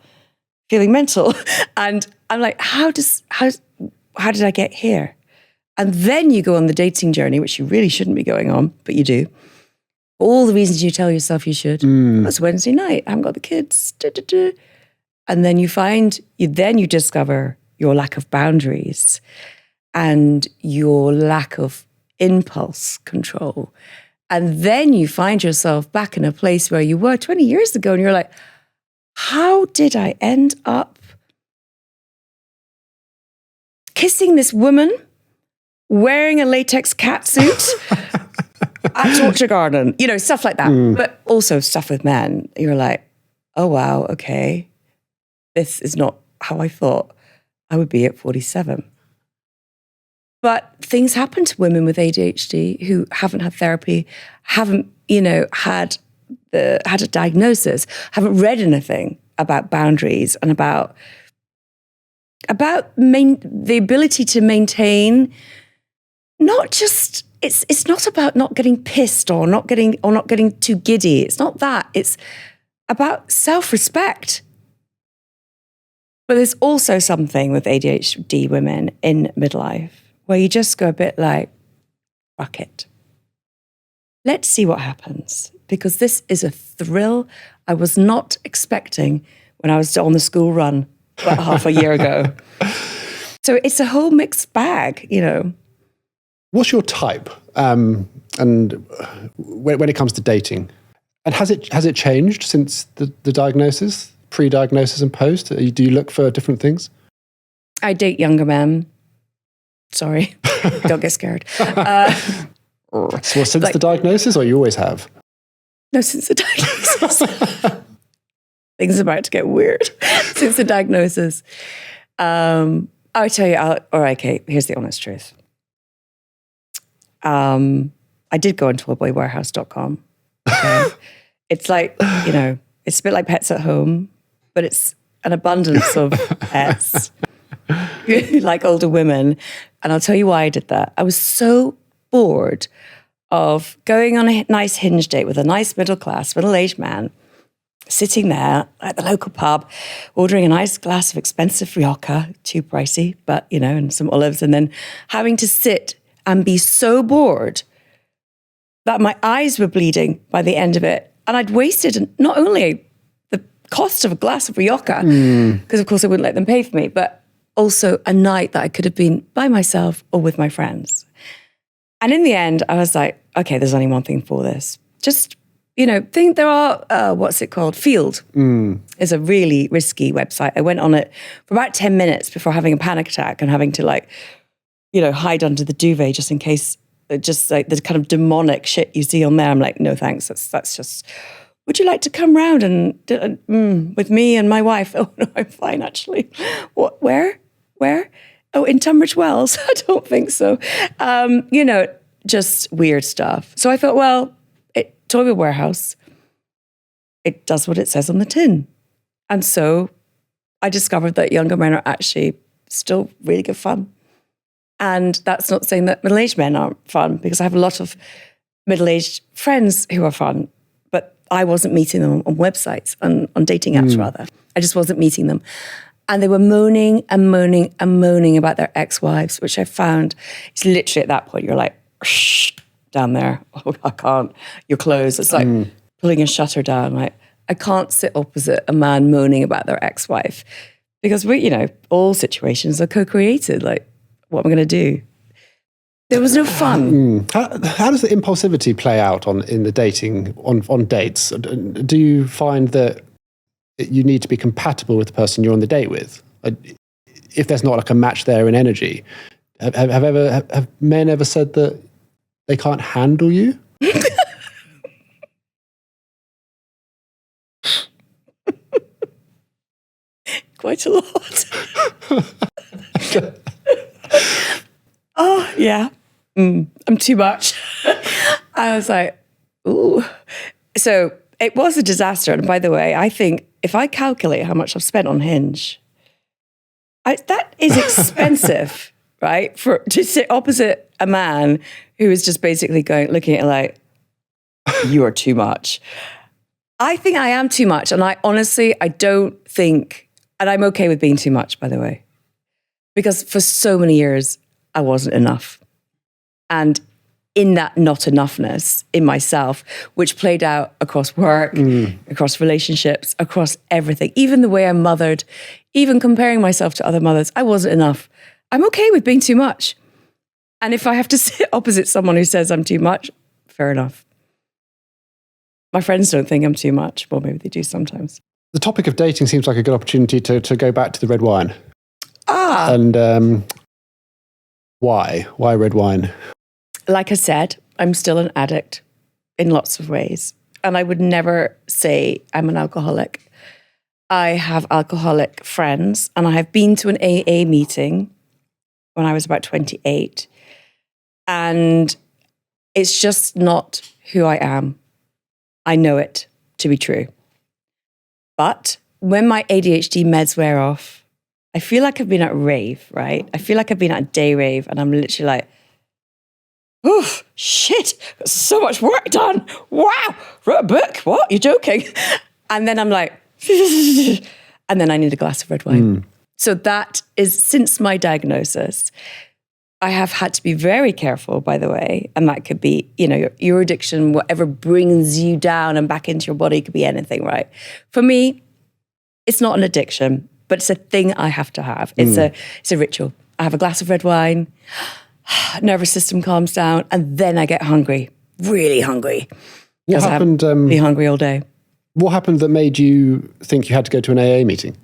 feeling mental. And I'm like, how did I get here? And then you go on the dating journey, which you really shouldn't be going on, but you do. All the reasons you tell yourself you should. It's Wednesday night, I haven't got the kids. And then you discover your lack of boundaries and your lack of impulse control. And then you find yourself back in a place where you were 20 years ago, and you're like, how did I end up kissing this woman wearing a latex catsuit at Torture Garden? You know, stuff like that. But also stuff with men. You're like, oh, wow, okay. This is not how I thought I would be at 47. But things happen to women with ADHD who haven't had therapy, haven't, you know, had a diagnosis, haven't read anything about boundaries and about the ability to maintain, not just, it's not about not getting pissed or not getting too giddy. It's not that. It's about self-respect. But there's also something with ADHD women in midlife where you just go a bit like, fuck it. Let's see what happens, because this is a thrill I was not expecting when I was on the school run about half a year ago. So it's a whole mixed bag, you know. What's your type? And when it comes to dating, and has it changed since the diagnosis, pre-diagnosis and post? Do you look for different things? I date younger men. Sorry, don't get scared. Since the diagnosis, or you always have? No, since the diagnosis. Things are about to get weird. Since the diagnosis. I tell you, okay, here's the honest truth. I did go on toyboywarehouse.com. Okay? It's like, you know, it's a bit like Pets at Home, but it's an abundance of pets, like older women. And I'll tell you why I did that. I was so bored of going on a nice Hinge date with a nice middle-aged man, sitting there at the local pub, ordering a nice glass of expensive Rioja, too pricey, but, you know, and some olives, and then having to sit and be so bored that my eyes were bleeding by the end of it. And I'd wasted not only the cost of a glass of Rioja, because of course I wouldn't let them pay for me, but also a night that I could have been by myself or with my friends. And in the end, I was like, okay, there's only one thing for this. Just, you know, there are, what's it called? Field is a really risky website. I went on it for about 10 minutes before having a panic attack and having to, like, you know, hide under the duvet just in case, just like the kind of demonic shit you see on there. I'm like, no, thanks. That's just, would you like to come round and with me and my wife? Oh, no, I'm fine, actually. What, where? Oh, in Tunbridge Wells? I don't think so. You know, just weird stuff. So I thought, well, Toy Warehouse, it does what it says on the tin. And so I discovered that younger men are actually still really good fun. And that's not saying that middle-aged men aren't fun, because I have a lot of middle-aged friends who are fun, but I wasn't meeting them on websites, on dating apps rather. I just wasn't meeting them. And they were moaning and moaning and moaning about their ex-wives, which I found, it's literally at that point, you're like, shh, down there. Oh, I can't. You're closed. It's like pulling a shutter down. Like, I can't sit opposite a man moaning about their ex-wife because all situations are co-created. Like, what am I going to do? There was no fun. How does the impulsivity play out in the dating on dates? Do you find that you need to be compatible with the person you're on the date with? If there's not like a match there in energy, have men ever said that they can't handle you? Quite a lot. Oh, yeah. I'm too much. I was like, ooh. So it was a disaster. And by the way, I think if I calculate how much I've spent on Hinge, that is expensive, right? To sit opposite a man who is just basically looking at it like, you are too much. I think I am too much. And I don't think, and I'm okay with being too much, by the way, because for so many years, I wasn't enough. And in that not enoughness in myself, which played out across work, across relationships, across everything, even the way I mothered, even comparing myself to other mothers, I wasn't enough. I'm okay with being too much. And if I have to sit opposite someone who says I'm too much, fair enough. My friends don't think I'm too much. Well, maybe they do sometimes. The topic of dating seems like a good opportunity to go back to the red wine. And why? Why red wine? Like I said, I'm still an addict in lots of ways. And I would never say I'm an alcoholic. I have alcoholic friends, and I have been to an AA meeting when I was about 28. And it's just not who I am. I know it to be true. But when my ADHD meds wear off, I feel like I've been at a rave, right? I feel like I've been at a day rave, and I'm literally like, oh, shit, got so much work done. Wow, wrote a book. What? You're joking? And then I'm like, and then I need a glass of red wine. So that is, since my diagnosis, I have had to be very careful, by the way. And that could be, your addiction, whatever brings you down and back into your body, could be anything, right? For me, it's not an addiction, but it's a thing I have to have. It's a ritual. I have a glass of red wine, nervous system calms down, and then I get hungry, really hungry. What happened? Be hungry all day. What happened that made you think you had to go to an AA meeting?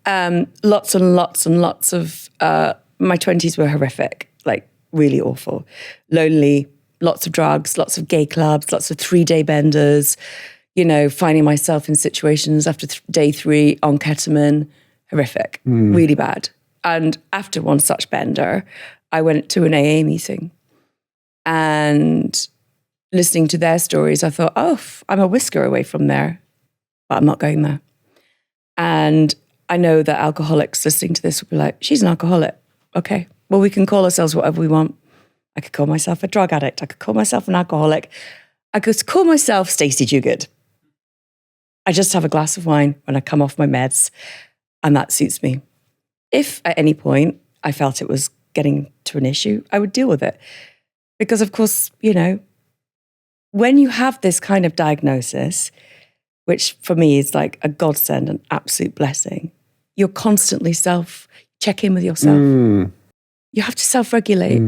Lots and lots and lots of, my 20s were horrific, like really awful. Lonely, lots of drugs, lots of gay clubs, lots of 3-day benders, finding myself in situations after day 3 on ketamine, horrific, really bad. And after one such bender, I went to an AA meeting, and listening to their stories, I thought, oh, I'm a whisker away from there, but I'm not going there. And I know that alcoholics listening to this will be like, she's an alcoholic. Okay, well, we can call ourselves whatever we want. I could call myself a drug addict. I could call myself an alcoholic. I could call myself Stacey Duguid. I just have a glass of wine when I come off my meds, and that suits me. If at any point I felt it was getting to an issue, I would deal with it. Because of course, when you have this kind of diagnosis, which for me is like a godsend, an absolute blessing, you're constantly check in with yourself. You have to self-regulate.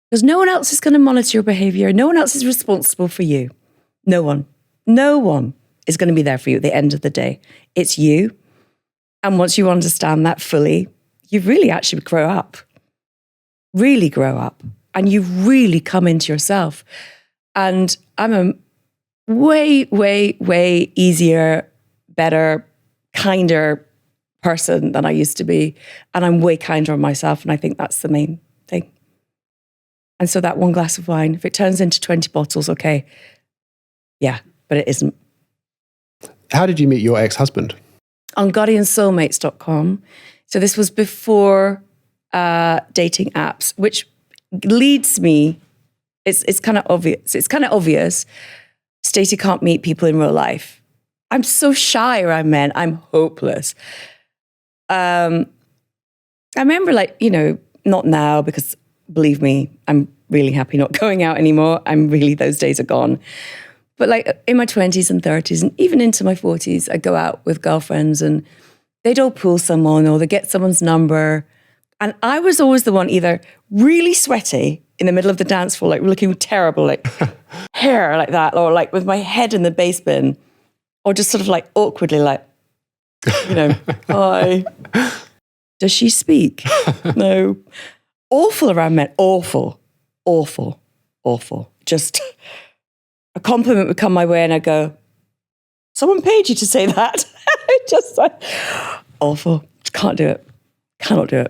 Because no one else is going to monitor your behavior. No one else is responsible for you. No one. No one is going to be there for you at the end of the day. It's you. And once you understand that fully, you really actually grow up. Really grow up. And you really come into yourself. And I'm a way, way, way easier, better, kinder person than I used to be. And I'm way kinder on myself. And I think that's the main thing. And so that one glass of wine, if it turns into 20 bottles, okay. Yeah, but it isn't. How did you meet your ex-husband? On guardiansoulmates.com. So this was before dating apps, which leads me, it's kind of obvious. It's kind of obvious. Stacey can't meet people in real life. I'm so shy around men. I'm hopeless. I remember not now, because believe me, I'm really happy not going out anymore. Those days are gone. But like in my 20s and 30s and even into my 40s, I go out with girlfriends and they'd all pull someone or they get someone's number. And I was always the one either really sweaty in the middle of the dance floor, like looking terrible, like hair like that, or like with my head in the bass bin, or just sort of like awkwardly like, hi. Does she speak? No. Awful around men. Awful. Just a compliment would come my way and I'd go, someone paid you to say that? Just like, awful. Can't do it. Cannot do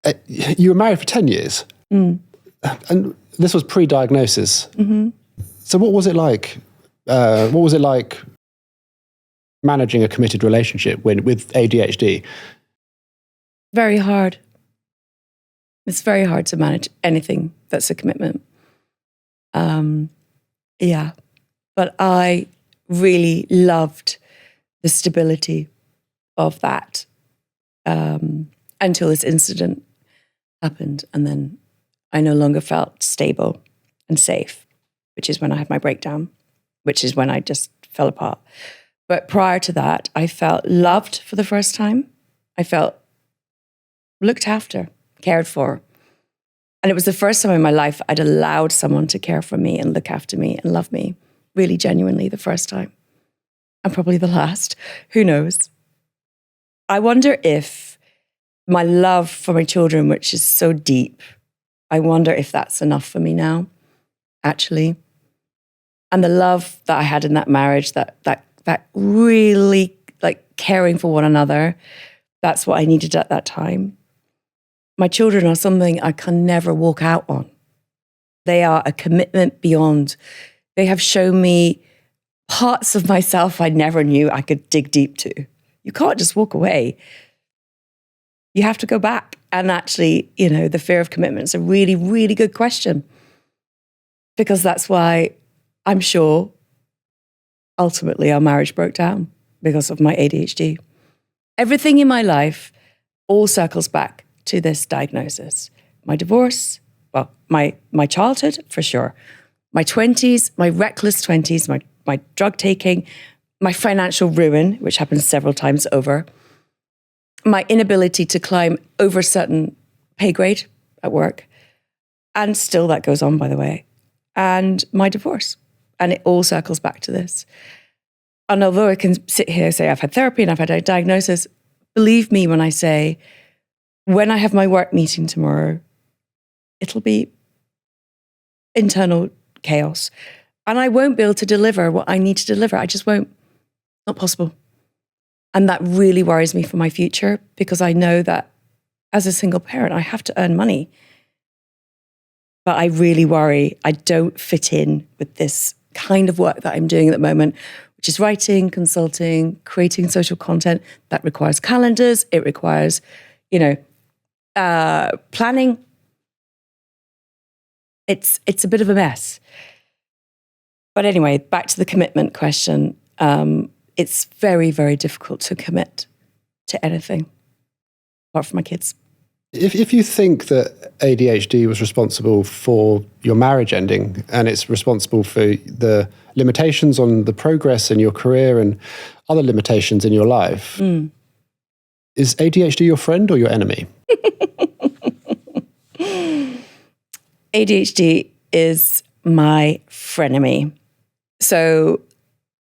it. You were married for 10 years. And this was pre-diagnosis. Mm-hmm. So what was it like? What was it like managing a committed relationship with ADHD? Very hard. It's very hard to manage anything that's a commitment. Yeah. But I really loved the stability of that until this incident happened. And then I no longer felt stable and safe, which is when I had my breakdown, which is when I just fell apart. But prior to that, I felt loved for the first time. I felt looked after, cared for. And it was the first time in my life I'd allowed someone to care for me and look after me and love me, really genuinely the first time. And probably the last, who knows? I wonder if my love for my children, which is so deep, I wonder if that's enough for me now, actually. And the love that I had in that marriage, that really like caring for one another, that's what I needed at that time. My children are something I can never walk out on. They are a commitment beyond. They have shown me parts of myself I never knew I could dig deep to. You can't just walk away. You have to go back. And actually, the fear of commitment is a really, really good question. Because that's why I'm sure ultimately our marriage broke down because of my ADHD. Everything in my life all circles back to this diagnosis. My divorce, well, my childhood, for sure. My 20s, my reckless 20s, my drug taking, my financial ruin, which happened several times over, my inability to climb over a certain pay grade at work, and still that goes on, by the way, and my divorce. And it all circles back to this. And although I can sit here and say I've had therapy and I've had a diagnosis, believe me when I say, when I have my work meeting tomorrow, it'll be internal chaos. And I won't be able to deliver what I need to deliver. I just won't. Not possible. And that really worries me for my future because I know that as a single parent, I have to earn money. But I really worry I don't fit in with this kind of work that I'm doing at the moment, which is writing, consulting, creating social content that requires calendars. It requires, planning. It's a bit of a mess. But anyway, back to the commitment question. It's very, very difficult to commit to anything apart from my kids. If you think that ADHD was responsible for your marriage ending and it's responsible for the limitations on the progress in your career and other limitations in your life, is ADHD your friend or your enemy? ADHD is my frenemy. So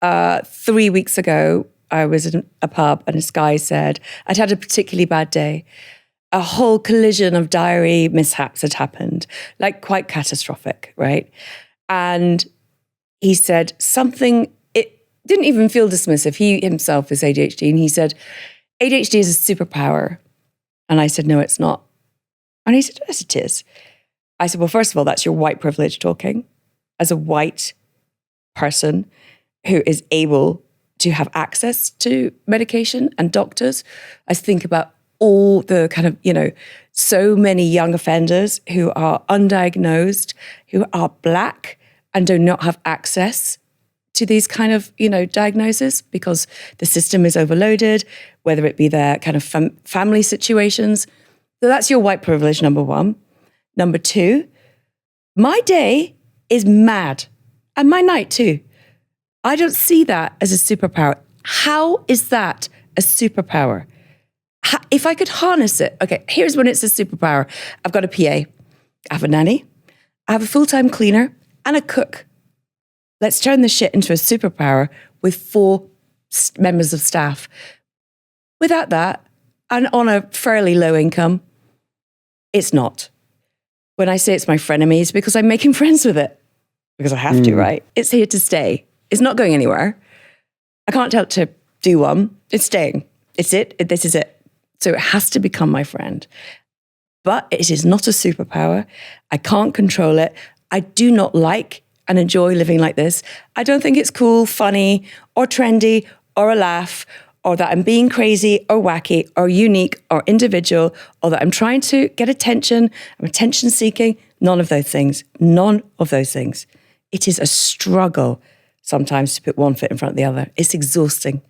3 weeks ago, I was in a pub and this guy said, I'd had a particularly bad day. A whole collision of diary mishaps had happened, like quite catastrophic, right? And he said something, it didn't even feel dismissive. He himself is ADHD. And he said, ADHD is a superpower. And I said, no, it's not. And he said, yes, it is. I said, well, first of all, that's your white privilege talking. As a white person who is able to have access to medication and doctors, I think about all the kind of, so many young offenders who are undiagnosed, who are Black and do not have access to these kind of, diagnoses because the system is overloaded, whether it be their kind of family situations. So that's your white privilege, number one. Number two, my day is mad. And my night too. I don't see that as a superpower. How is that a superpower? If I could harness it, okay, here's when it's a superpower. I've got a PA, I have a nanny, I have a full-time cleaner and a cook. Let's turn this shit into a superpower with 4 members of staff. Without that, and on a fairly low income, it's not. When I say it's my frenemy, it's because I'm making friends with it. Because I have to, right? It's here to stay. It's not going anywhere. I can't tell it to do one. It's staying. It's it. This is it. So it has to become my friend. But it is not a superpower. I can't control it. I do not like and enjoy living like this. I don't think it's cool, funny, or trendy, or a laugh, or that I'm being crazy, or wacky, or unique, or individual, or that I'm trying to get attention, I'm attention seeking. None of those things. None of those things. It is a struggle sometimes to put one foot in front of the other. It's exhausting.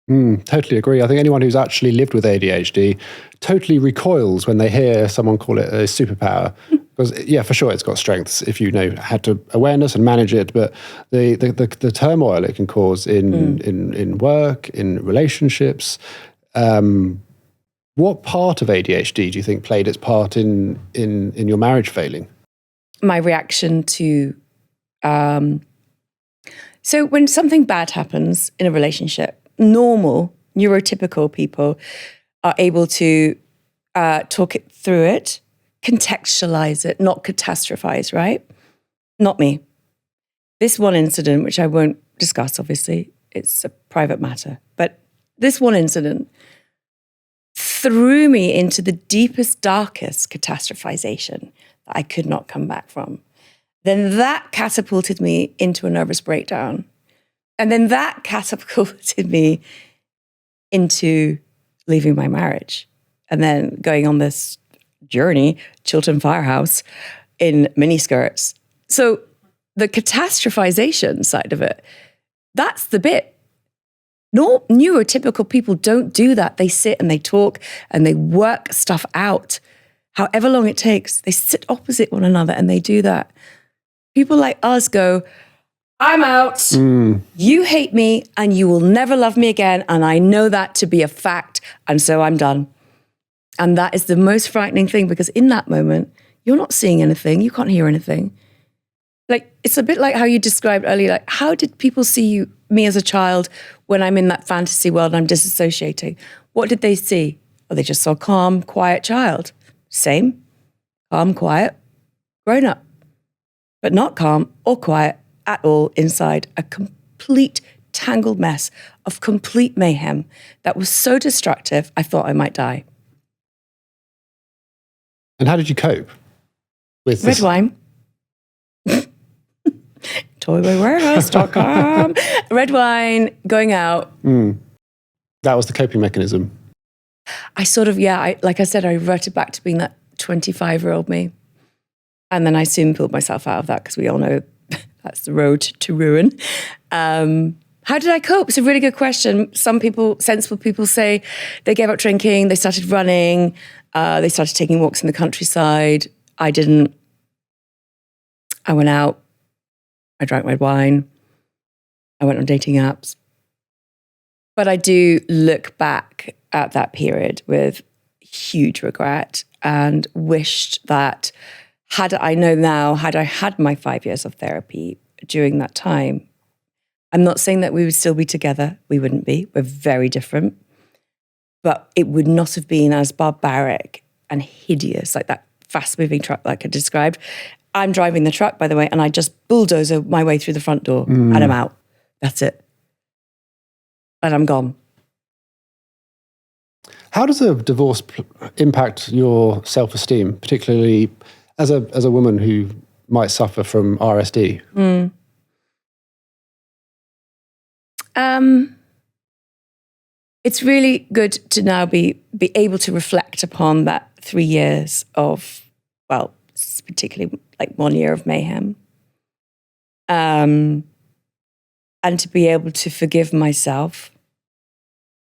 Totally agree. I think anyone who's actually lived with ADHD totally recoils when they hear someone call it a superpower. Because, yeah, for sure, it's got strengths if you know how to awareness and manage it. But the turmoil it can cause in work, in relationships. What part of ADHD do you think played its part in your marriage failing? My reaction to so when something bad happens in a relationship, normal, neurotypical people are able to talk it through it, contextualize it, not catastrophize, right? Not me. This one incident, which I won't discuss, obviously, it's a private matter, but this one incident threw me into the deepest, darkest catastrophization that I could not come back from. Then that catapulted me into a nervous breakdown. And then that catapulted me into leaving my marriage and then going on this journey, Chiltern Firehouse, in miniskirts. So the catastrophization side of it, that's the bit. No, neurotypical people don't do that. They sit and they talk and they work stuff out. However long it takes, they sit opposite one another and they do that. People like us go, I'm out, you hate me, and you will never love me again, and I know that to be a fact, and so I'm done. And that is the most frightening thing, because in that moment, you're not seeing anything, you can't hear anything. Like, it's a bit like how you described earlier, like, how did people see me as a child when I'm in that fantasy world and I'm disassociating? What did they see? Well, they just saw a calm, quiet child. Same, calm, quiet, grown up. But not calm or quiet at all inside a complete tangled mess of complete mayhem that was so destructive, I thought I might die. And how did you cope with Red this? wine. Toywarehouse.com. Red wine, going out. That was the coping mechanism. I sort of, like I said, I reverted back to being that 25-year-old me. And then I soon pulled myself out of that because we all know that's the road to ruin. How did I cope? It's a really good question. Some people, sensible people, say they gave up drinking, they started running, they started taking walks in the countryside. I didn't. I went out, I drank red wine, I went on dating apps. But I do look back at that period with huge regret and wished that had I had my 5 years of therapy during that time, I'm not saying that we would still be together. We wouldn't be. We're very different. But it would not have been as barbaric and hideous, like that fast-moving truck like I described. I'm driving the truck, by the way, and I just bulldoze my way through the front door and I'm out. That's it. And I'm gone. How does a divorce impact your self-esteem, particularly as a woman who might suffer from RSD? It's really good to now be able to reflect upon that 3 years of, well, particularly like 1 year of mayhem. And to be able to forgive myself,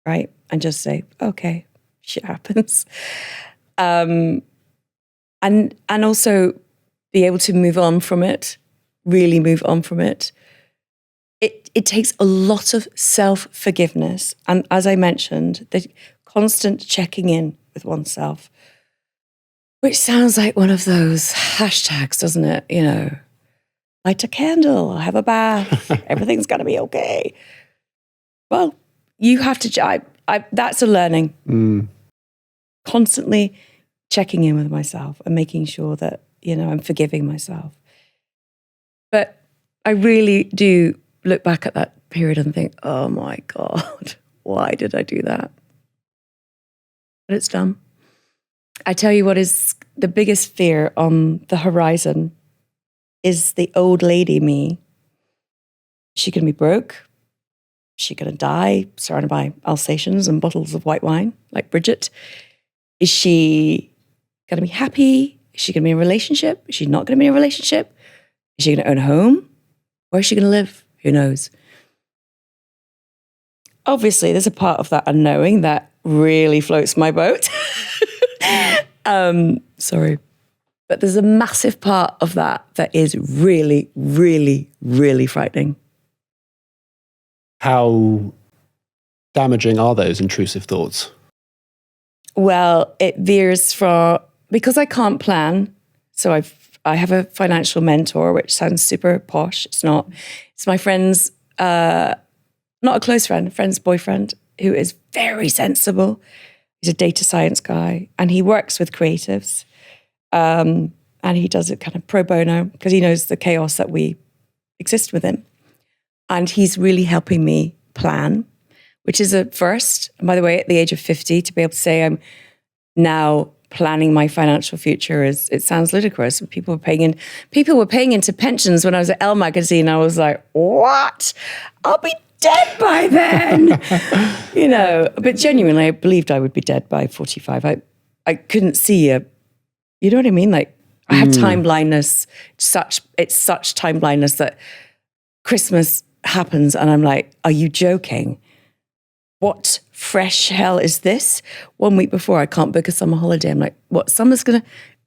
right? And just say, okay, shit happens. And also be able to move on from it really move on from it. It takes a lot of self-forgiveness. And as I mentioned, the constant checking in with oneself, which sounds like one of those hashtags, doesn't it? You know, light a candle, have a bath, everything's going to be okay. Well, you have to, that's a learning. Constantly checking in with myself and making sure that, you know, I'm forgiving myself. But I really do look back at that period and think, oh my God, why did I do that? But it's done. I tell you what is the biggest fear on the horizon is the old lady me. Is she going to be broke? Is she going to die surrounded by Alsatians and bottles of white wine like Bridget? Is she going to be happy? Is she going to be in a relationship? Is she not going to be in a relationship? Is she going to own a home? Where is she going to live? Who knows? Obviously, there's a part of that unknowing that really floats my boat. Sorry. But there's a massive part of that that is really, really, really frightening. How damaging are those intrusive thoughts? Well, it veers from, because I can't plan, so I have a financial mentor, which sounds super posh. It's not. It's my friend's, not a close friend, a friend's boyfriend, who is very sensible. He's a data science guy, and he works with creatives. And he does it kind of pro bono because he knows the chaos that we exist within. And he's really helping me plan, which is a first. And by the way, at the age of 50, to be able to say I'm now planning my financial future it sounds ludicrous. People were paying into pensions when I was at Elle magazine. I was like, what? I'll be dead by then. You know, but genuinely, I believed I would be dead by 45. I couldn't see you know what I mean? Like, I have time blindness. It's such time blindness that Christmas happens and I'm like, are you joking? What fresh hell is this? 1 week before, I can't book a summer holiday. I'm like, what? Summer's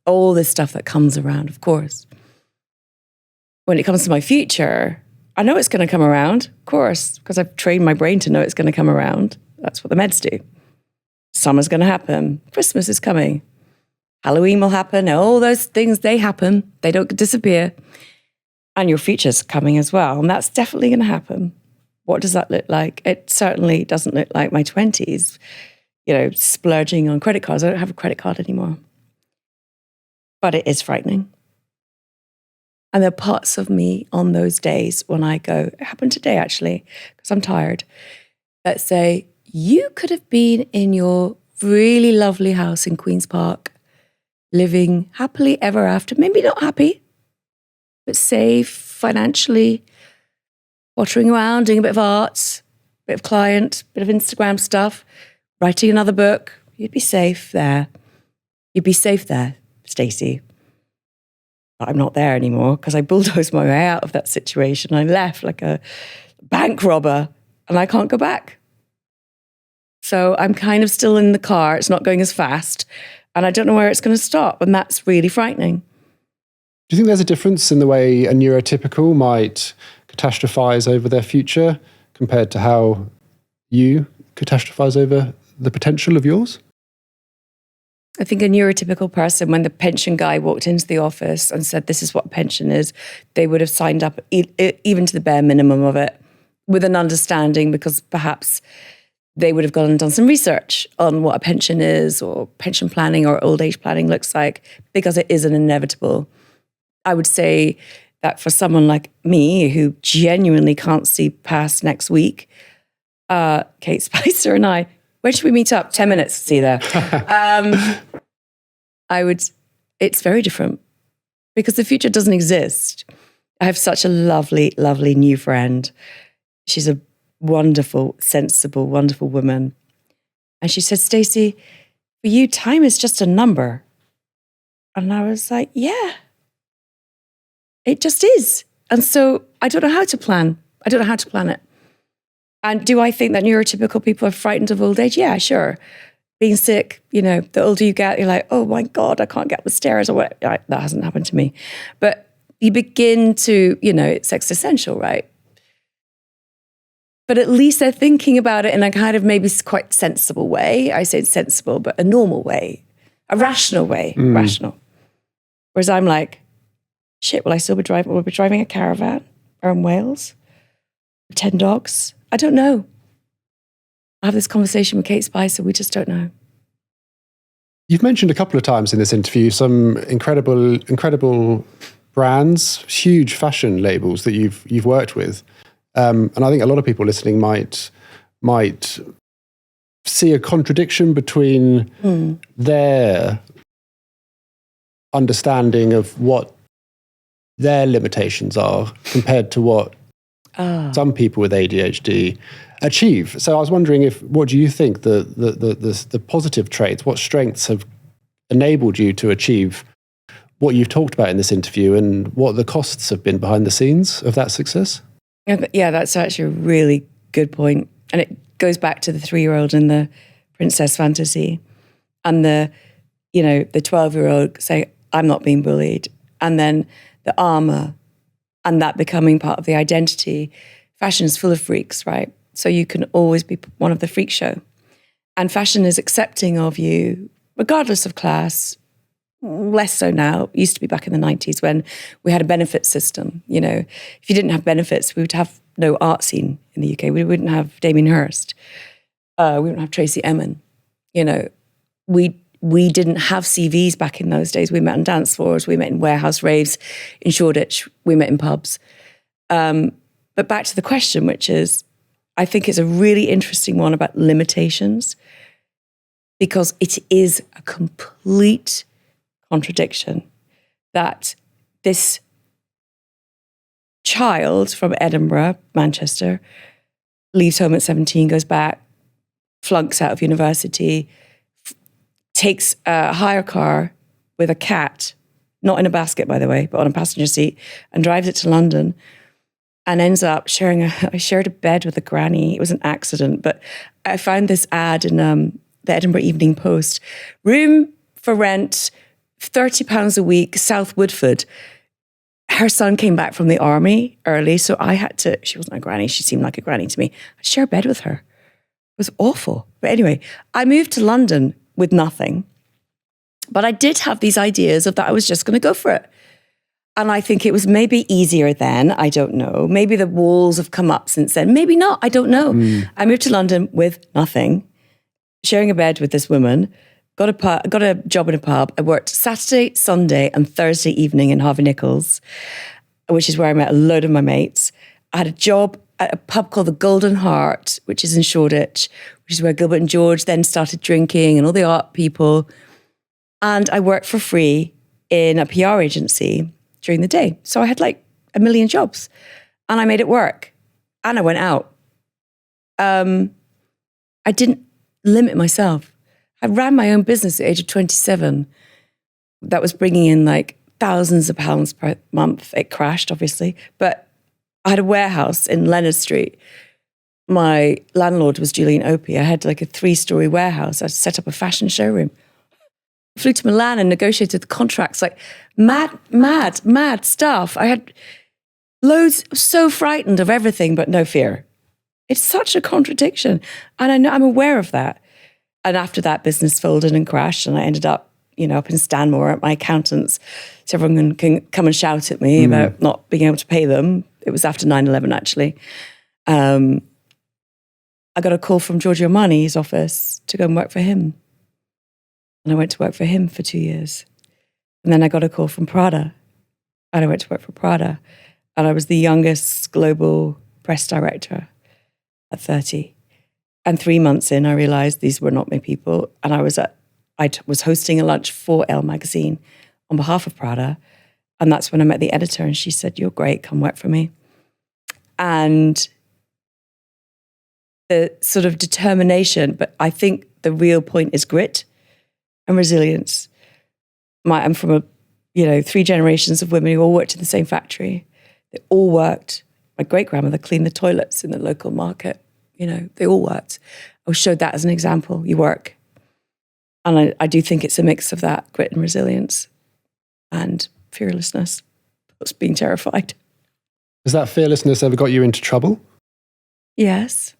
all this stuff that comes around, of course. When it comes to my future, I know it's going to come around, of course, because I've trained my brain to know it's going to come around. That's what the meds do. Summer's going to happen. Christmas is coming. Halloween will happen. All those things, they happen. They don't disappear. And your future's coming as well. And that's definitely going to happen. What does that look like? It certainly doesn't look like my 20s, you know, splurging on credit cards. I don't have a credit card anymore. But it is frightening. And there are parts of me on those days when I go, it happened today actually, because I'm tired, that say, you could have been in your really lovely house in Queen's Park, living happily ever after, maybe not happy, but safe financially, pottering around, doing a bit of art, a bit of client, a bit of Instagram stuff, writing another book. You'd be safe there. You'd be safe there, Stacey. But I'm not there anymore because I bulldozed my way out of that situation. I left like a bank robber and I can't go back. So I'm kind of still in the car. It's not going as fast. And I don't know where it's going to stop. And that's really frightening. Do you think there's a difference in the way a neurotypical might catastrophize over their future compared to how you catastrophize over the potential of yours? I think a neurotypical person, when the pension guy walked into the office and said, this is what pension is, they would have signed up even to the bare minimum of it with an understanding, because perhaps they would have gone and done some research on what a pension is or pension planning or old age planning looks like, because it is an inevitable. I would say that for someone like me who genuinely can't see past next week, Kate Spicer and I, when should we meet up? 10 minutes, see you there. It's very different because the future doesn't exist. I have such a lovely, lovely new friend. She's a wonderful, sensible, wonderful woman. And she said, Stacey, for you, time is just a number. And I was like, yeah, it just is. And so I don't know how to plan. I don't know how to plan it. And do I think that neurotypical people are frightened of old age? Yeah, sure. Being sick, you know, the older you get, you're like, oh my God, I can't get up the stairs or what. That hasn't happened to me. But you begin to, it's existential, right? But at least they're thinking about it in a kind of maybe quite sensible way. I say sensible, but a normal way, a rational way, rational. Whereas I'm like, shit, will I still be driving? Will I be driving a caravan or in Wales? 10 dogs? I don't know. I have this conversation with Kate Spicer. We just don't know. You've mentioned a couple of times in this interview some incredible brands, huge fashion labels that you've worked with. And I think a lot of people listening might see a contradiction between their understanding of what their limitations are compared to what some people with ADHD achieve. So I was wondering what do you think the positive traits, what strengths have enabled you to achieve what you've talked about in this interview, and what the costs have been behind the scenes of that success? Yeah, that's actually a really good point. And it goes back to the 3-year-old and the princess fantasy, and the 12-year-old say, I'm not being bullied. And then the armor, and that becoming part of the identity. Fashion is full of freaks, right? So you can always be one of the freak show. And fashion is accepting of you, regardless of class. Less so now. It used to be back in the 90s when we had a benefit system. If you didn't have benefits, we would have no art scene in the UK. We wouldn't have Damien Hirst. We wouldn't have Tracy Emin. We didn't have CVs back in those days. We met on dance floors. We met in warehouse raves in Shoreditch. We met in pubs. But back to the question, which is, I think it's a really interesting one about limitations, because it is a complete contradiction that this child from Edinburgh, Manchester, leaves home at 17, goes back, flunks out of university, takes a hire car with a cat, not in a basket, by the way, but on a passenger seat, and drives it to London, and ends up I shared a bed with a granny. It was an accident, but I found this ad in the Edinburgh Evening Post. Room for rent, £30 a week, South Woodford. Her son came back from the army early, so I had to, she wasn't a granny, she seemed like a granny to me. I'd share a bed with her. It was awful. But anyway, I moved to London with nothing. But I did have these ideas of that I was just going to go for it. And I think it was maybe easier then, I don't know. Maybe the walls have come up since then. Maybe not, I don't know. I moved to London with nothing, sharing a bed with this woman, got a job in a pub. I worked Saturday, Sunday and Thursday evening in Harvey Nichols, which is where I met a load of my mates. I had a job at a pub called the Golden Heart, which is in Shoreditch, which is where Gilbert and George then started drinking and all the art people. And I worked for free in a PR agency during the day. So I had like a million jobs and I made it work and I went out. I didn't limit myself. I ran my own business at the age of 27 that was bringing in like thousands of pounds per month. It crashed, obviously, but I had a warehouse in Leonard Street. My landlord was Julian Opie. I had like a 3-story warehouse. I set up a fashion showroom. I flew to Milan and negotiated the contracts, like mad stuff. I had loads, so frightened of everything, but no fear. It's such a contradiction. And I know I'm aware of that. And after that, business folded and crashed, and I ended up, up in Stanmore at my accountant's, so everyone can come and shout at me about not being able to pay them. It was after 9/11, actually. I got a call from Giorgio Armani's office to go and work for him. And I went to work for him for 2 years. And then I got a call from Prada. And I went to work for Prada. And I was the youngest global press director at 30. And 3 months in, I realized these were not my people. And I was hosting a lunch for Elle magazine on behalf of Prada. And that's when I met the editor. And she said, "You're great, come work for me." And the sort of determination, but I think the real point is grit and resilience. I'm from 3 generations of women who all worked in the same factory. They all worked. My great-grandmother cleaned the toilets in the local market. They all worked. I was showed that as an example. You work. And I do think it's a mix of that grit and resilience and fearlessness. was being terrified. Has that fearlessness ever got you into trouble? Yes.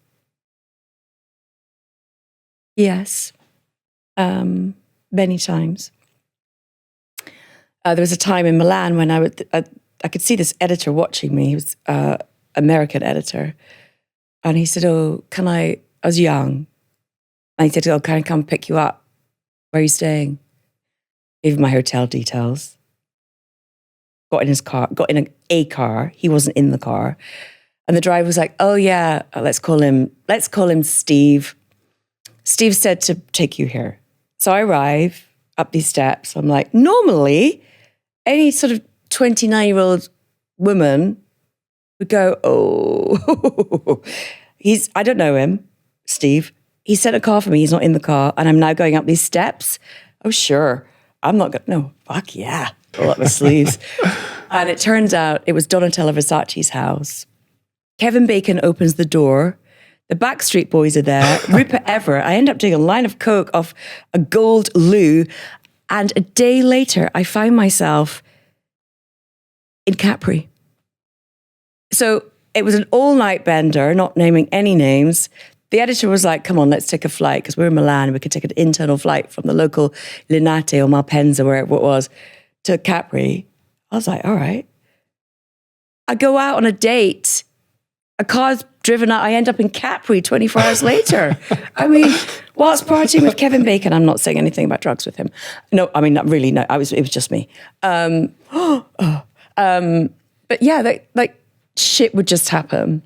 Yes. Many times. There was a time in Milan when I could see this editor watching me. He was American editor. And he said, I was young. And he said, can I come pick you up? Where are you staying? Gave him my hotel details. Got in his car, got in a car. He wasn't in the car. And the driver was like, oh yeah, let's call him Steve. Steve said to take you here. So I arrive up these steps. I'm like, normally, any sort of 29-year-old woman would go, oh, I don't know him, Steve. He sent a car for me. He's not in the car. And I'm now going up these steps. Oh, sure. I'm not going to, no, fuck yeah. Pull up my sleeves. And it turns out it was Donatella Versace's house. Kevin Bacon opens the door. The Backstreet Boys are there. Rupert Everett. I end up doing a line of coke off a gold loo. And a day later, I find myself in Capri. So it was an all-night bender, not naming any names. The editor was like, come on, let's take a flight, because we're in Milan. We could take an internal flight from the local Linate or Malpensa, wherever it was, to Capri. I was like, all right. I go out on a date. A car's driven out. I end up in Capri 24 hours later. I mean, whilst partying with Kevin Bacon, I'm not saying anything about drugs with him. No, I mean, not really. No, it was just me. But yeah, like shit would just happen.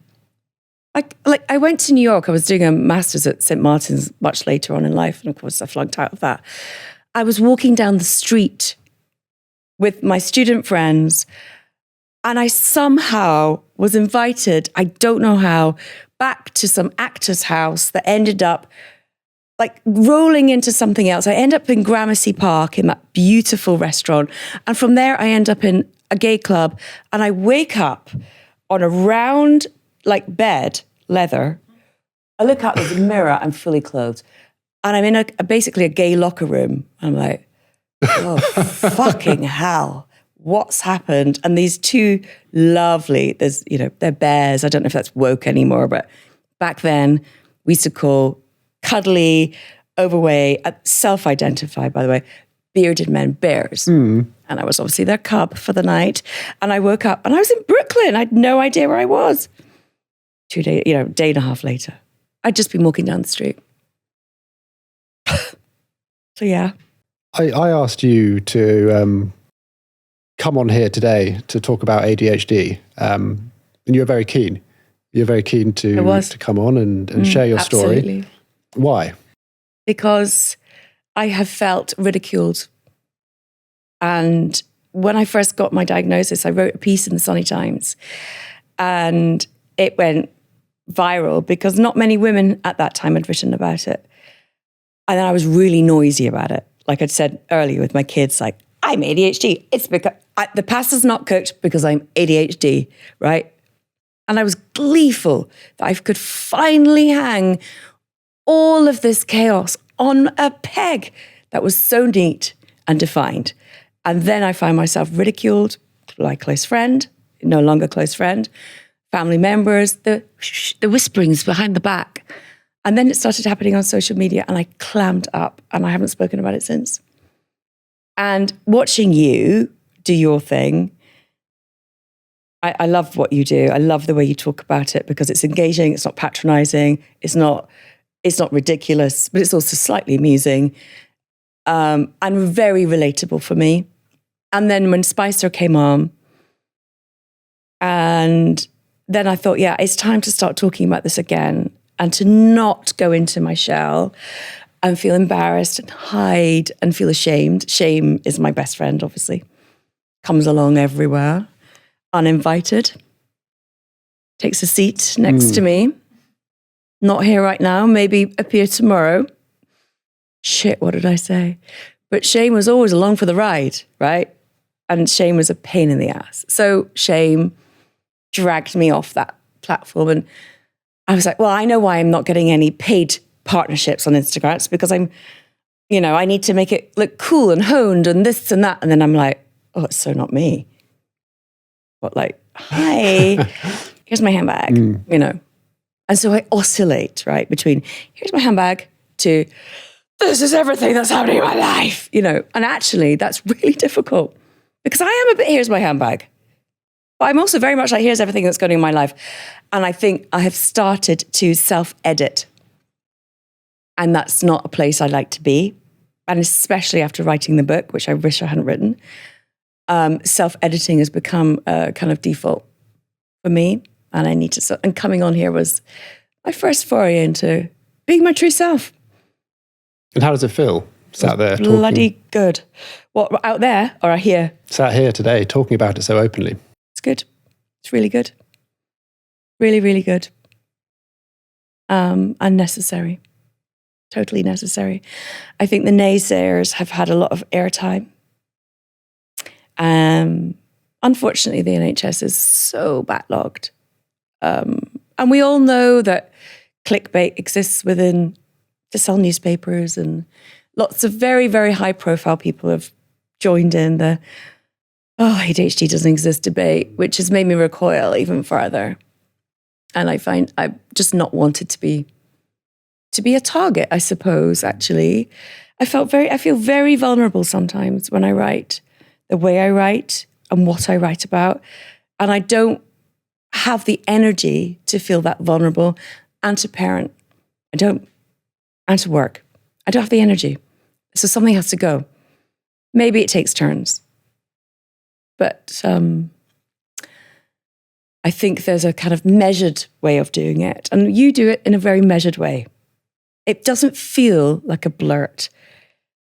Like I went to New York. I was doing a master's at St. Martin's much later on in life, and of course I flunked out of that. I was walking down the street with my student friends, and I somehow was invited, I don't know how, back to some actor's house that ended up like rolling into something else. I end up in Gramercy Park in that beautiful restaurant. And from there, I end up in a gay club, and I wake up on a round like bed, leather. I look out, there's a mirror, I'm fully clothed. And I'm in basically a gay locker room. I'm like, oh, fucking hell. What's happened? And these two lovely, they're bears. I don't know if that's woke anymore, but back then we used to call cuddly, overweight, self-identified, by the way, bearded men bears. And I was obviously their cub for the night. And I woke up and I was in Brooklyn. I had no idea where I was. 2 days, day and a half later, I'd just been walking down the street. So yeah. I asked you to come on here today to talk about ADHD, and you were very keen. You're very keen to come on and share your absolutely. Story. Why? Because I have felt ridiculed. And when I first got my diagnosis, I wrote a piece in the Sunny Times, and it went viral because not many women at that time had written about it. And then I was really noisy about it. Like I'd said earlier with my kids, like, I'm ADHD. It's because the pasta's not cooked because I'm ADHD, right? And I was gleeful that I could finally hang all of this chaos on a peg that was so neat and defined. And then I find myself ridiculed by close friend, no longer close friend, family members, the whisperings behind the back. And then it started happening on social media, and I clammed up, and I haven't spoken about it since. And watching you do your thing, I love what you do. I love the way you talk about it because it's engaging, it's not patronizing, it's not ridiculous, but it's also slightly amusing and very relatable for me. And then when Spicer came on, and then I thought, yeah, it's time to start talking about this again and to not go into my shell and feel embarrassed and hide and feel ashamed. Shame is my best friend, obviously. Comes along everywhere, uninvited. Takes a seat next to me. Not here right now, maybe appear tomorrow. Shit, what did I say? But Shame was always along for the ride, right? And Shame was a pain in the ass. So Shame dragged me off that platform. And I was like, well, I know why I'm not getting any paid partnerships on Instagram. It's because I need to make it look cool and honed and this and that. And then I'm like, oh, it's so not me. hi, here's my handbag, you know. And so I oscillate, right, between here's my handbag to this is everything that's happening in my life, you know. And actually, that's really difficult because I am a bit, here's my handbag. But I'm also very much like, here's everything that's going on in my life. And I think I have started to self-edit. And that's not a place I like to be. And especially after writing the book, which I wish I hadn't written, self-editing has become a kind of default for me. And I need to, and coming on here was my first foray into being my true self. And how does it feel? Sat there bloody talking. Good. What, out there or here? Sat here today talking about it so openly. It's good. It's really good. Really, really good. And necessary. Totally necessary. I think the naysayers have had a lot of airtime. Unfortunately, the NHS is so backlogged. And we all know that clickbait exists within to sell newspapers, and lots of very, very high profile people have joined in the ADHD doesn't exist debate, which has made me recoil even further. And I find I've just not wanted to be a target, I suppose, actually. I feel very vulnerable sometimes when I write, the way I write and what I write about. And I don't have the energy to feel that vulnerable and to parent. And to work. I don't have the energy. So something has to go. Maybe it takes turns. But I think there's a kind of measured way of doing it. And you do it in a very measured way. It doesn't feel like a blurt.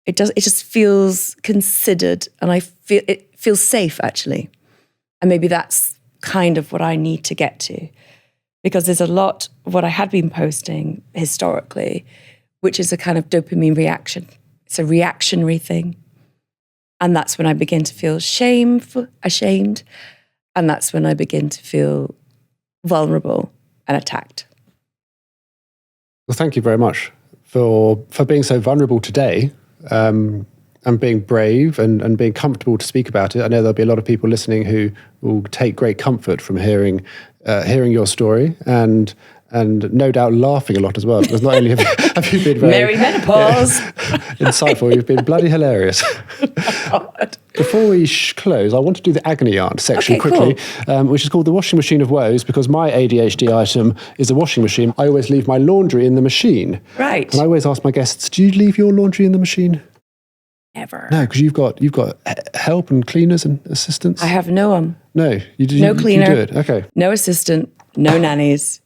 It just feels considered. And it feels safe, actually. And maybe that's kind of what I need to get to. Because there's a lot of what I had been posting historically, which is a kind of dopamine reaction. It's a reactionary thing. And that's when I begin to feel ashamed. And that's when I begin to feel vulnerable and attacked. Well, thank you very much for being so vulnerable today, and being brave and being comfortable to speak about it. I know there'll be a lot of people listening who will take great comfort from hearing your story and no doubt laughing a lot as well. Because not only have you been very... Merry menopause! Insightful, you've been bloody hilarious. Before we close, I want to do the agony aunt section quickly, cool. Which is called the washing machine of woes, because my ADHD item is a washing machine. I always leave my laundry in the machine. Right. And I always ask my guests, do you leave your laundry in the machine? Never. No, because you've got help and cleaners and assistants. I have no one. No, you do. No cleaner. You do it. Okay. No assistant. No nannies.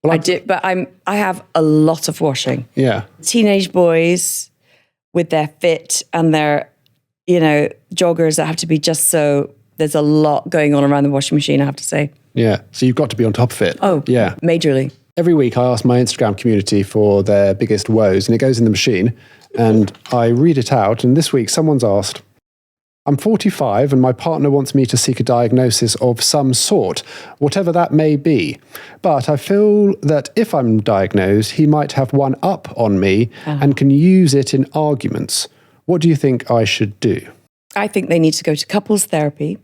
Well, I do, but I have a lot of washing. Yeah. Teenage boys with their fit and their, joggers that have to be just so. There's a lot going on around the washing machine, I have to say. Yeah. So you've got to be on top of it. Oh, yeah. Majorly. Every week I ask my Instagram community for their biggest woes, and it goes in the machine, and I read it out. And this week someone's asked, I'm 45 and my partner wants me to seek a diagnosis of some sort, whatever that may be. But I feel that if I'm diagnosed, he might have one up on me and can use it in arguments. What do you think I should do? I think they need to go to couples therapy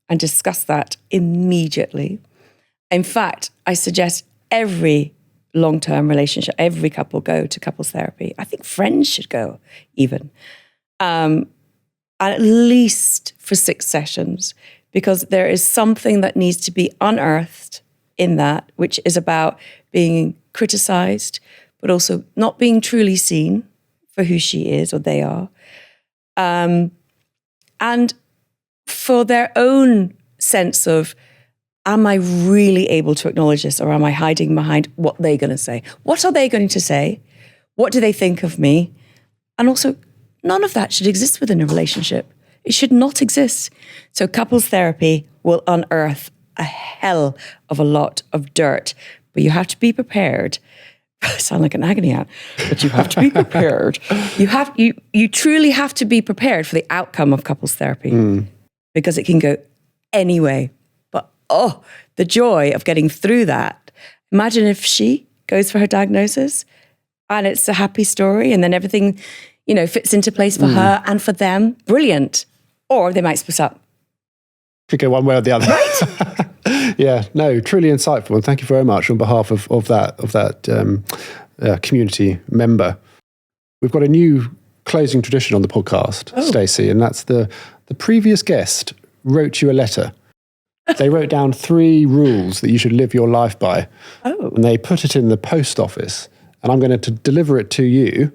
and discuss that immediately. In fact, I suggest every long-term relationship, every couple go to couples therapy. I think friends should go even. At least for 6 sessions, because there is something that needs to be unearthed in that, which is about being criticized, but also not being truly seen for who she is or they are. And for their own sense of, am I really able to acknowledge this, or am I hiding behind what they're going to say? What are they going to say? What do they think of me? And also, none of that should exist within a relationship. It should not exist. So couples therapy will unearth a hell of a lot of dirt, but you have to be prepared. I sound like an agony aunt, but you have to be prepared. You truly have to be prepared for the outcome of couples therapy, because it can go any way. But the joy of getting through that. Imagine if she goes for her diagnosis and it's a happy story, and then everything fits into place for her and for them. Brilliant. Or they might split up. Could go one way or the other. Right? Yeah, no, truly insightful. And thank you very much on behalf of that community member. We've got a new closing tradition on the podcast, Stacey, and that's the previous guest wrote you a letter. They wrote down 3 rules that you should live your life by. Oh. And they put it in the post office. And I'm going to deliver it to you.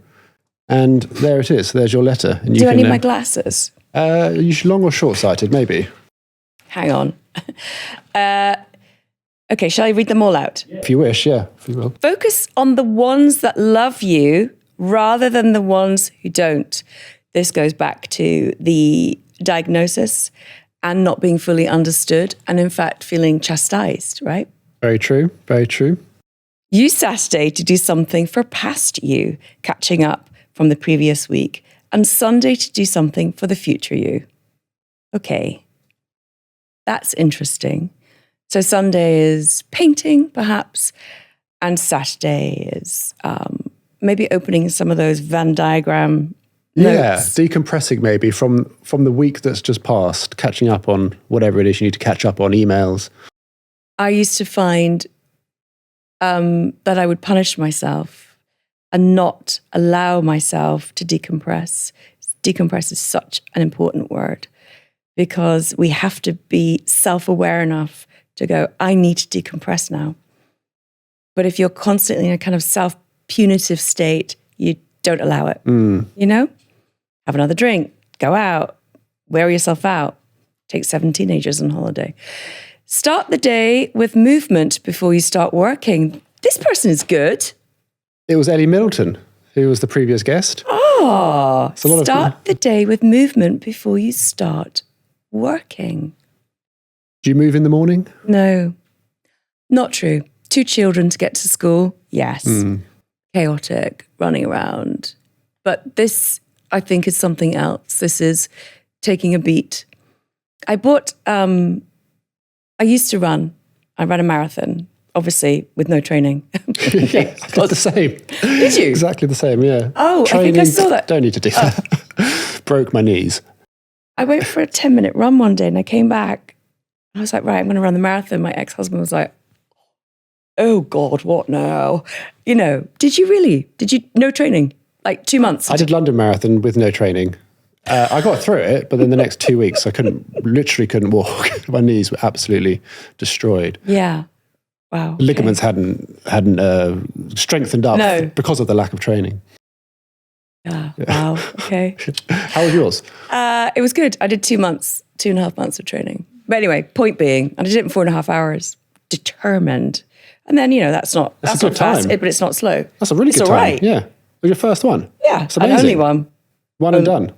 And there it is. There's your letter. And Do I need my glasses? You should long or short-sighted, maybe. Hang on. Okay, shall I read them all out? If you wish, yeah. If you will. Focus on the ones that love you rather than the ones who don't. This goes back to the diagnosis and not being fully understood and, in fact, feeling chastised, right? Very true. Very true. Use Saturday to do something for past you, catching up from the previous week, and Sunday to do something for the future you. Okay, that's interesting. So Sunday is painting, perhaps, and Saturday is maybe opening some of those Venn diagram notes. Decompressing maybe from the week that's just passed, catching up on whatever it is you need to catch up on, emails. I used to find that I would punish myself and not allow myself to decompress. Decompress is such an important word because we have to be self-aware enough to go, I need to decompress now. But if you're constantly in a kind of self-punitive state, you don't allow it. You know? Have another drink, go out, wear yourself out, take 7 teenagers on holiday. Start the day with movement before you start working. This person is good. It was Ellie Middleton, who was the previous guest. Oh, start the day with movement before you start working. Do you move in the morning? No, not true. 2 children to get to school, yes. Chaotic, running around. But this, I think, is something else. This is taking a beat. I used to run. I ran a marathon, obviously, with no training. Yeah, I did the same. Did you? Exactly the same, yeah. Oh, Training, I think I saw that. Don't need to do that. Broke my knees. I went for a 10-minute run one day and I came back. I was like, right, I'm going to run the marathon. My ex-husband was like, oh God, what now? You know, did you really? No training? Like 2 months? I did London Marathon with no training. I got through it, but then the next 2 weeks I literally couldn't walk. My knees were absolutely destroyed. Yeah. Wow. The ligaments hadn't strengthened up because of the lack of training. Yeah. Wow. Okay. How was yours? It was good. I did 2.5 months of training. But anyway, point being, I did it in 4.5 hours, determined. And then, that's not a good fast, time. but it's not slow. That's a really good time. Right. Yeah. It was your first one. Yeah. It's amazing. And only one. One and done.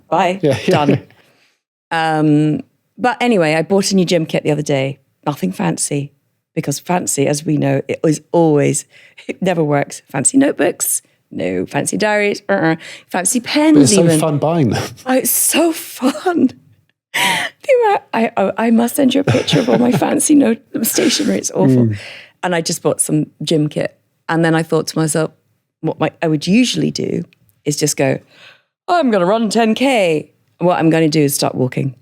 Bye. Yeah. Done. But anyway, I bought a new gym kit the other day. Nothing fancy, because fancy, as we know, it never works. Fancy notebooks, no. Fancy diaries, fancy pens. But it's so fun buying them. Oh, it's so fun. I must send you a picture of all my fancy stationery. It's awful. And I just bought some gym kit. And then I thought to myself, what I would usually do is just go, I'm going to run 10K. And what I'm going to do is start walking.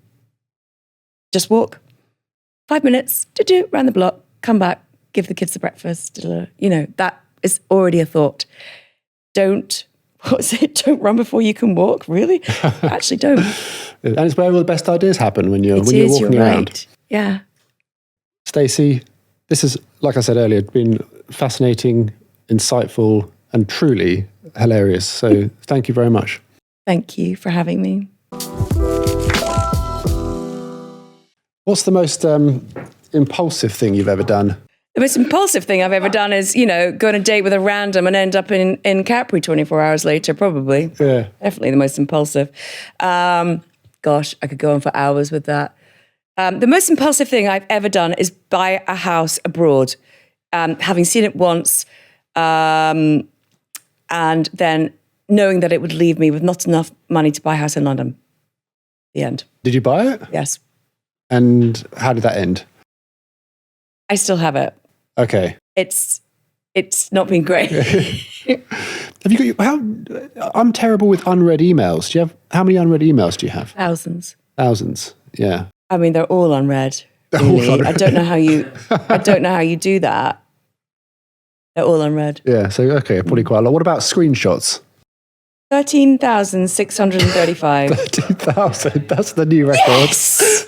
Just walk. 5 minutes, round the block, come back, give the kids the breakfast. That is already a thought. Don't run before you can walk? Really? Actually, don't. And it's where all the best ideas happen when you're walking you're around. Right. Yeah. Stacey, this is, like I said earlier, been fascinating, insightful, and truly hilarious. So thank you very much. Thank you for having me. What's the most impulsive thing you've ever done? The most impulsive thing I've ever done is, go on a date with a random and end up in Capri 24 hours later, probably. Yeah. Definitely the most impulsive. Gosh, I could go on for hours with that. The most impulsive thing I've ever done is buy a house abroad. Having seen it once, and then knowing that it would leave me with not enough money to buy a house in London. The end. Did you buy it? Yes. And how did that end? I still have it. Okay. It's not been great. Have you got I'm terrible with unread emails. How many unread emails do you have? Thousands. Thousands. Yeah. I mean, they're all unread. They're all Really. unread. I don't know how you do that. They're all unread. Yeah, so okay, probably quite a lot. What about screenshots? 13,635. 13,000, that's the new record. Yes!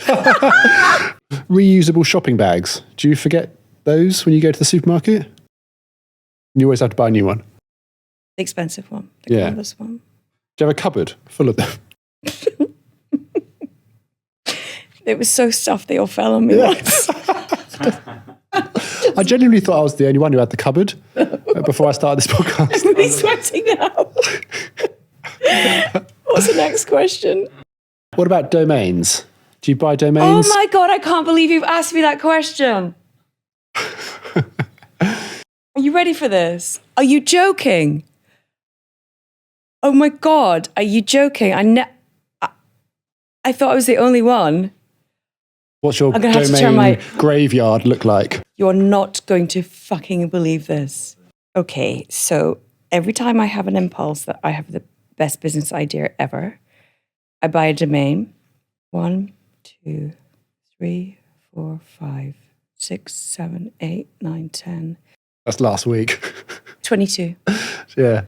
Reusable shopping bags. Do you forget those when you go to the supermarket? You always have to buy a new one. The expensive one. The canvas one. Do you have a cupboard full of them? It was so stuffed they all fell on me once. I genuinely thought I was the only one who had the cupboard before I started this podcast. I'm really sweating now. What's the next question? What about domains? Do you buy domains? Oh my God, I can't believe you've asked me that question. Are you ready for this? Are you joking? Oh my God, are you joking? I thought I was the only one. What's your I'm gonna have to turn domain my- graveyard look like? You're not going to fucking believe this. Okay, so every time I have an impulse that I have the best business idea ever, I buy a domain. 1, 2, 3, 4, 5, 6, 7, 8, 9, 10. That's last week. 22. Yeah.